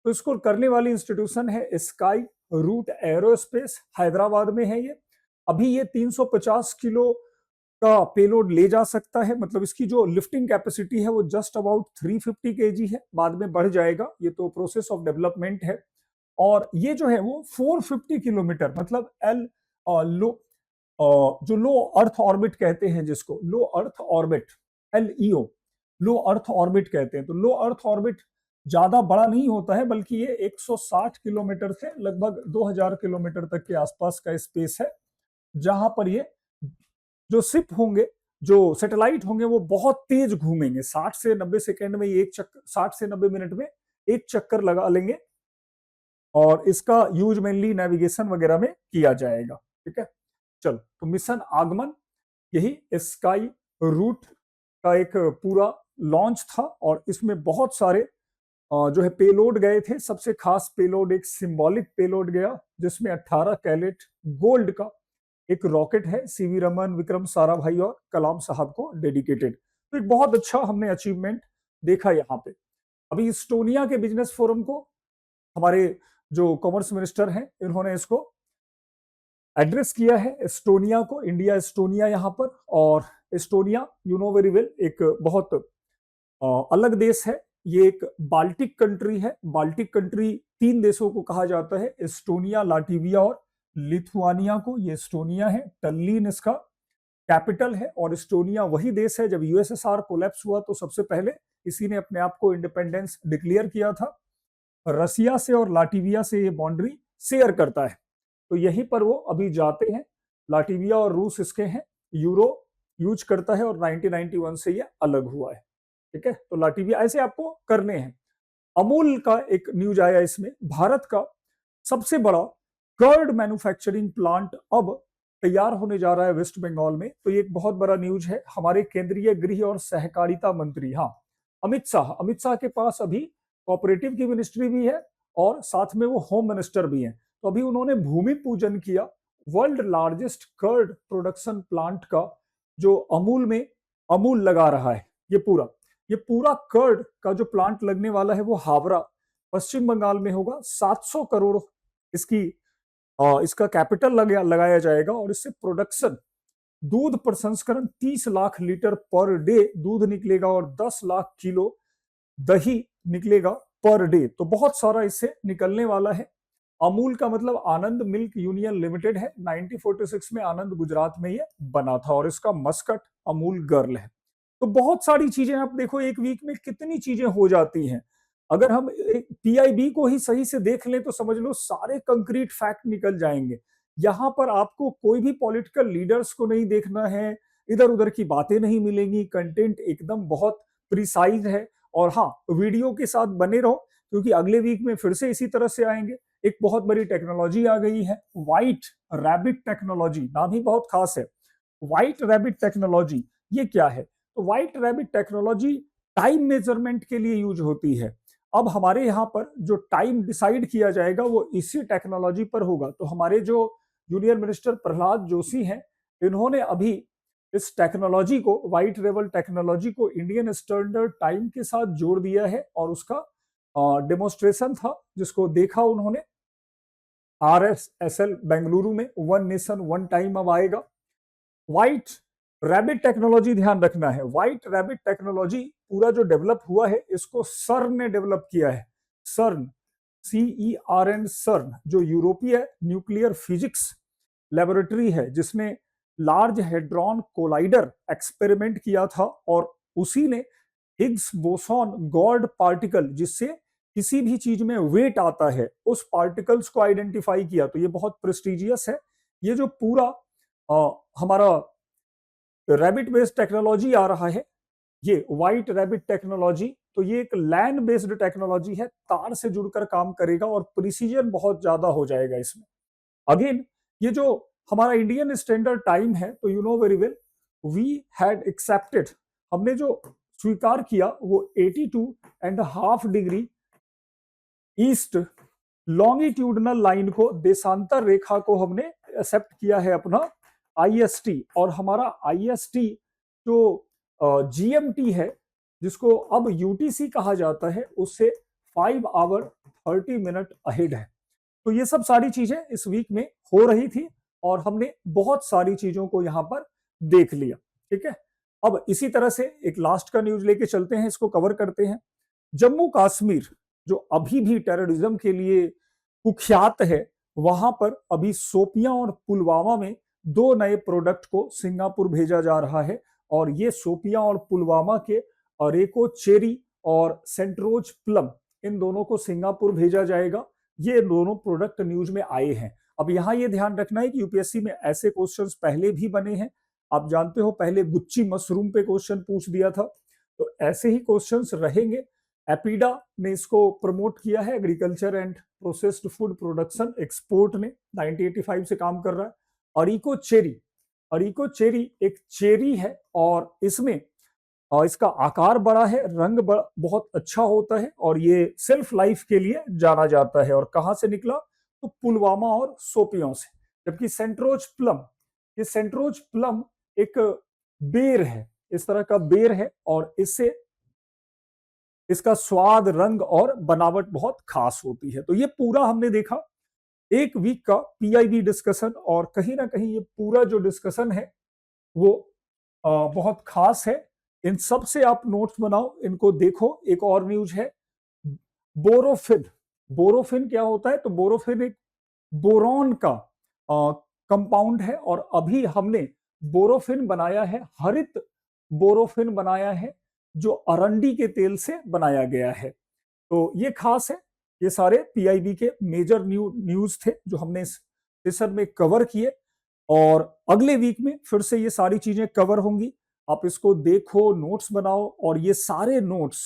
तो इसको करने वाली इंस्टीट्यूशन है स्काई रूट एरोस्पेस, हैदराबाद में है ये। अभी ये 350 किलो का पेलोड ले जा सकता है, मतलब इसकी जो लिफ्टिंग कैपेसिटी है वो जस्ट अबाउट 350 केजी है, बाद में बढ़ जाएगा, ये तो प्रोसेस ऑफ डेवलपमेंट है। और ये जो है वो 450 किलोमीटर, मतलब लो जो लो अर्थ ऑर्बिट कहते हैं, जिसको लो अर्थ ऑर्बिट, LEO, लो अर्थ ऑर्बिट कहते हैं। तो लो अर्थ ऑर्बिट ज्यादा बड़ा नहीं होता है, बल्कि ये 160 किलोमीटर से लगभग 2000 किलोमीटर तक के आसपास का स्पेस है, जहां पर ये जो शिप होंगे, जो सैटेलाइट होंगे, वो बहुत तेज घूमेंगे। 60 से 90 सेकंड में एक चक्कर, 60 से 90 मिनट में एक चक्कर लगा लेंगे। और इसका यूज मेनली नेविगेशन वगैरह में किया जाएगा। ठीक है, चलो तो मिशन आगमन यही स्काई रूट का एक पूरा लॉन्च था और इसमें बहुत सारे जो है पेलोड गए थे। सबसे खास पेलोड एक सिंबॉलिक पेलोड गया जिसमें 18 कैरेट गोल्ड का एक रॉकेट है, सीवी रमन, विक्रम साराभाई और कलाम साहब को डेडिकेटेड। तो एक बहुत अच्छा हमने अचीवमेंट देखा यहाँ पे। अभी इस्टोनिया के बिजनेस फोरम को हमारे जो कॉमर्स मिनिस्टर हैं इन्होंने इसको एड्रेस किया है, एस्टोनिया को, इंडिया एस्टोनिया यहाँ पर। और Estonia you know very well एक बहुत अलग देश है। ये एक बाल्टिक कंट्री है। बाल्टिक कंट्री 3 देशों को कहा जाता है, एस्टोनिया, लाटविया और लिथुआनिया को। ये एस्टोनिया है, टल्लीन इसका कैपिटल है। और एस्टोनिया वही देश है, जब यूएसएसआर कोलैप्स हुआ तो सबसे पहले इसी ने अपने आप को इंडिपेंडेंस डिक्लेयर किया था। रसिया से और लाटविया से ये बाउंड्री शेयर करता है, तो यहीं पर वो अभी जाते हैं। लाटविया और रूस इसके हैं, यूरो यूज करता है और 1991 से ये अलग हुआ है। ठीक है, तो लाटविया ऐसे आपको करने हैं। अमूल का एक न्यूज आया इसमें, भारत का सबसे बड़ा कर्ड मैन्युफैक्चरिंग प्लांट अब तैयार होने जा रहा है वेस्ट बंगाल में। तो ये एक बहुत बड़ा न्यूज है। हमारे केंद्रीय गृह और सहकारिता मंत्री, हाँ, अमित शाह के पास अभी कोऑपरेटिव की मिनिस्ट्री भी है और साथ में वो होम मिनिस्टर भी हैं। तो अभी उन्होंने भूमि पूजन किया world largest curd production plant का, जो अमूल में अमूल लगा रहा है। ये पूरा कर्ड का जो प्लांट लगने वाला है वो हावड़ा पश्चिम बंगाल में होगा। 700 करोड़ इसका कैपिटल लगाया जाएगा और इससे प्रोडक्शन, दूध प्रसंस्करण 30 लाख लीटर पर डे दूध निकलेगा और 10 लाख किलो दही निकलेगा पर डे। तो बहुत सारा इससे निकलने वाला है। अमूल का मतलब आनंद मिल्क यूनियन लिमिटेड है। 1946 में आनंद गुजरात में ये बना था और इसका मस्कट अमूल गर्ल है। तो बहुत सारी चीजें आप देखो, एक वीक में कितनी चीजें हो जाती हैं। अगर हम एक पीआईबी को ही सही से देख लें तो समझ लो सारे कंक्रीट फैक्ट निकल जाएंगे। यहां पर आपको कोई भी पॉलिटिकल लीडर्स को नहीं देखना है, इधर उधर की बातें नहीं मिलेंगी, कंटेंट एकदम बहुत प्रिसाइज है। और हाँ, वीडियो के साथ बने रहो क्योंकि अगले वीक में फिर से इसी तरह से आएंगे। एक बहुत बड़ी टेक्नोलॉजी आ गई है, व्हाइट रैबिट टेक्नोलॉजी, नाम ही बहुत खास है। व्हाइट रैबिट टेक्नोलॉजी ये क्या है? तो white rabbit technology time measurement के लिए यूज होती है। अब हमारे यहाँ पर जो टाइम डिसाइड किया जाएगा वो इसी टेक्नोलॉजी पर होगा। तो हमारे जो यूनियन मिनिस्टर प्रहलाद जोशी हैं, इन्होंने अभी इस टेक्नोलॉजी को, व्हाइट रेबल टेक्नोलॉजी को इंडियन स्टैंडर्ड टाइम के साथ जोड़ दिया है और उसका डेमोन्स्ट्रेशन था जिसको देखा उन्होंने RSSL बेंगलुरु में। वन नेशन वन टाइम अब आएगा। व्हाइट रैबिट टेक्नोलॉजी ध्यान रखना है, व्हाइट रैबिट टेक्नोलॉजी पूरा जो डेवलप हुआ है इसको सर्न ने डेवलप किया है। सर्न, CERN, सर्न जो यूरोपीय न्यूक्लियर फिजिक्स लेबोरेटरी है जिसने लार्ज हेड्रॉन कोलाइडर एक्सपेरिमेंट किया था और उसी ने हिग्स बोसॉन गॉड पार्टिकल, जिससे किसी भी चीज में वेट आता है, उस पार्टिकल्स को आइडेंटिफाई किया। तो ये बहुत प्रेस्टिजियस है। ये जो पूरा हमारा रैबिट बेस्ड टेक्नोलॉजी आ रहा है, ये व्हाइट रैबिट टेक्नोलॉजी, तो ये एक लैंड बेस्ड टेक्नोलॉजी है, तार से जुड़कर काम करेगा और प्रिसीजन बहुत ज्यादा हो जाएगा इसमें। अगेन ये जो हमारा इंडियन स्टैंडर्ड टाइम है, तो you know very well we had accepted, हमने जो स्वीकार किया वो 82.5 डिग्री ईस्ट लॉन्गिट्यूडनल लाइन को, देशांतर रेखा को हमने एक्सेप्ट किया है अपना IST। और हमारा IST जो GMT है, जिसको अब UTC कहा जाता है, उससे 5 आवर 30 मिनट अहेड है। तो ये सब सारी चीजें इस वीक में हो रही थी और हमने बहुत सारी चीजों को यहां पर देख लिया। ठीक है, अब इसी तरह से एक लास्ट का न्यूज लेके चलते हैं, इसको कवर करते हैं। जम्मू कश्मीर जो अभी भी टेररिज्म के लिए कुख्यात है, वहां पर अभी शोपियां और पुलवामा में 2 नए प्रोडक्ट को सिंगापुर भेजा जा रहा है। और ये शोपियां और पुलवामा के अरेको चेरी और सेंट्रोज प्लम, इन दोनों को सिंगापुर भेजा जाएगा। ये दोनों प्रोडक्ट न्यूज में आए हैं। अब यहाँ ये ध्यान रखना है कि यूपीएससी में ऐसे क्वेश्चंस पहले भी बने हैं। आप जानते हो पहले गुच्ची मशरूम पे क्वेश्चन पूछ दिया था, तो ऐसे ही क्वेश्चंस रहेंगे। एपीडा ने इसको प्रमोट किया है, agriculture and processed food production export ने 1985 से काम कर रहा है। अरिको चेरी, अरिको चेरी एक चेरी है और इसमें इसका आकार बड़ा है, रंग बहुत अच्छा होता है और ये सेल्फ लाइफ के लिए जाना जाता है। और कहां से निकला? तो पुलवामा और सोपियों से। जबकि सेंट्रोज प्लम, ये सेंट्रोज प्लम एक बेर है, इस तरह का बेर है और इससे इसका स्वाद, रंग और बनावट बहुत खास होती है। तो ये पूरा हमने देखा एक वीक का पीआईबी डिस्कशन, और कहीं ना कहीं ये पूरा जो डिस्कशन है वो बहुत खास है। इन सब से आप नोट्स बनाओ, इनको देखो। एक और न्यूज है, बोरोफिन। बोरोफिन क्या होता है? तो बोरोफिन एक बोरॉन का कंपाउंड है और अभी हमने बोरोफिन बनाया है, हरित बोरोफिन बनाया है, जो अरंडी के तेल से बनाया गया है। तो ये खास है। ये सारे पीआईबी के मेजर न्यूज थे जो हमने इस सेशन में कवर किए, और अगले वीक में फिर से ये सारी चीजें कवर होंगी। आप इसको देखो, नोट्स बनाओ, और ये सारे नोट्स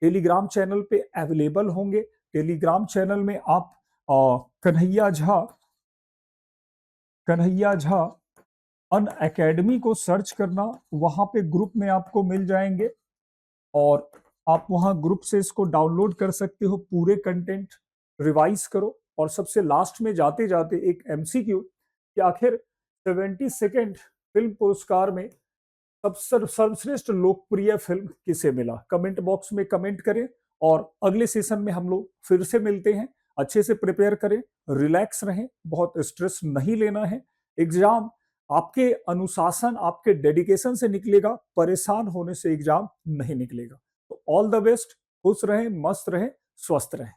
टेलीग्राम चैनल पे अवेलेबल होंगे। टेलीग्राम चैनल में आप कन्हैया झा अन अकेडमी को सर्च करना, वहां पे ग्रुप में आपको मिल जाएंगे और आप वहां ग्रुप से इसको डाउनलोड कर सकते हो। पूरे कंटेंट रिवाइज करो, और सबसे लास्ट में जाते जाते एक एमसीक्यू कि आखिर 72nd फिल्म पुरस्कार में सर्वश्रेष्ठ लोकप्रिय फिल्म किसे मिला? कमेंट बॉक्स में कमेंट करें, और अगले सेशन में हम लोग फिर से मिलते हैं। अच्छे से प्रिपेयर करें, रिलैक्स रहें, बहुत स्ट्रेस नहीं लेना है। एग्जाम आपके अनुशासन, आपके डेडिकेशन से निकलेगा, परेशान होने से एग्जाम नहीं निकलेगा। तो ऑल द बेस्ट, खुश रहें, मस्त रहें, स्वस्थ रहें।